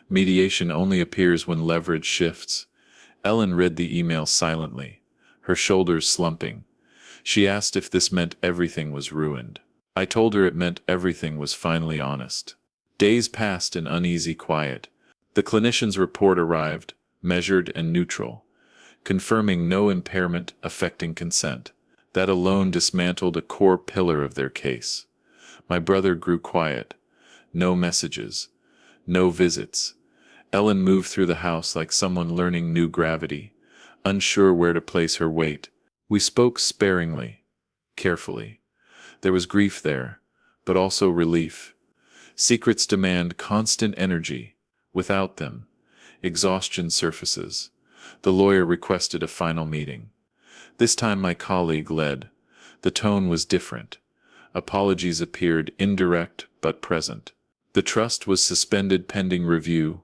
[SPEAKER 1] Mediation only appears when leverage shifts. Ellen read the email silently, her shoulders slumping. She asked if this meant everything was ruined. I told her it meant everything was finally honest. Days passed in uneasy quiet. The clinician's report arrived, measured and neutral, confirming no impairment affecting consent. That alone dismantled a core pillar of their case. My brother grew quiet. No messages. No visits. Ellen moved through the house like someone learning new gravity, unsure where to place her weight. We spoke sparingly, carefully. There was grief there, but also relief. Secrets demand constant energy. Without them, exhaustion surfaces. The lawyer requested a final meeting. This time my colleague led. The tone was different. Apologies appeared indirect but present. The trust was suspended pending review.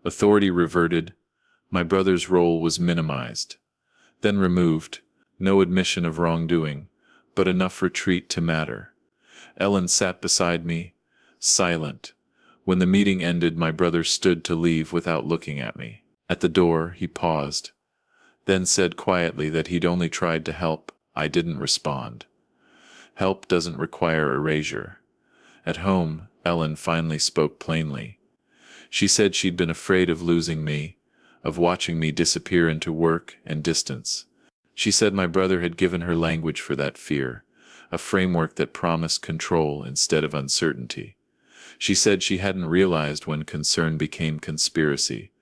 [SPEAKER 1] Authority reverted. My brother's role was minimized. Then removed. No admission of wrongdoing, but enough retreat to matter. Ellen sat beside me, silent. When the meeting ended, my brother stood to leave without looking at me. At the door, he paused, then said quietly that he'd only tried to help. I didn't respond. Help doesn't require erasure. At home, Ellen finally spoke plainly. She said she'd been afraid of losing me, of watching me disappear into work and distance. She said my brother had given her language for that fear, a framework that promised control instead of uncertainty. She said she hadn't realized when concern became conspiracy.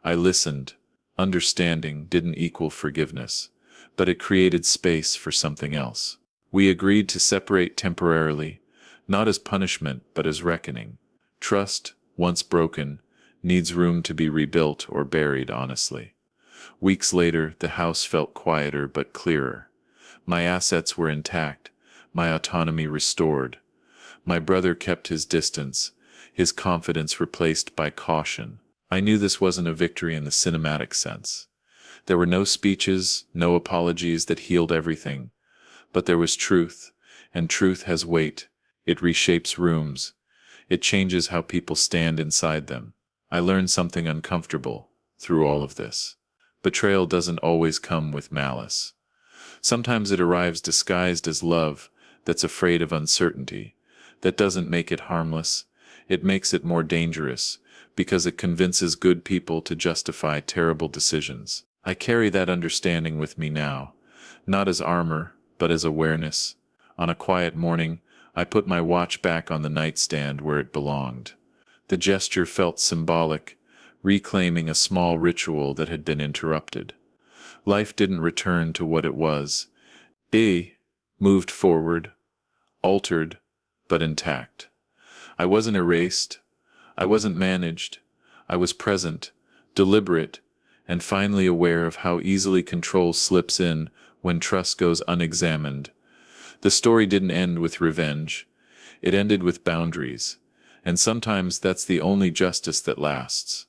[SPEAKER 1] I listened. Understanding didn't equal forgiveness, but it created space for something else. We agreed to separate temporarily, not as punishment but as reckoning. Trust, once broken, needs room to be rebuilt or buried honestly. Weeks later, the house felt quieter but clearer. My assets were intact, my autonomy restored. My brother kept his distance, his confidence replaced by caution. I knew this wasn't a victory in the cinematic sense. There were no speeches, no apologies that healed everything. But there was truth, and truth has weight. It reshapes rooms. It changes how people stand inside them. I learned something uncomfortable through all of this. Betrayal doesn't always come with malice. Sometimes it arrives disguised as love that's afraid of uncertainty. That doesn't make it harmless. It makes it more dangerous, because it convinces good people to justify terrible decisions. I carry that understanding with me now, not as armor, but as awareness. On a quiet morning, I put my watch back on the nightstand where it belonged. The gesture felt symbolic, reclaiming a small ritual that had been interrupted. Life didn't return to what it was. It moved forward, altered, but intact. I wasn't erased. I wasn't managed. I was present, deliberate, and finally aware of how easily control slips in when trust goes unexamined. The story didn't end with revenge. It ended with boundaries, and sometimes that's the only justice that lasts.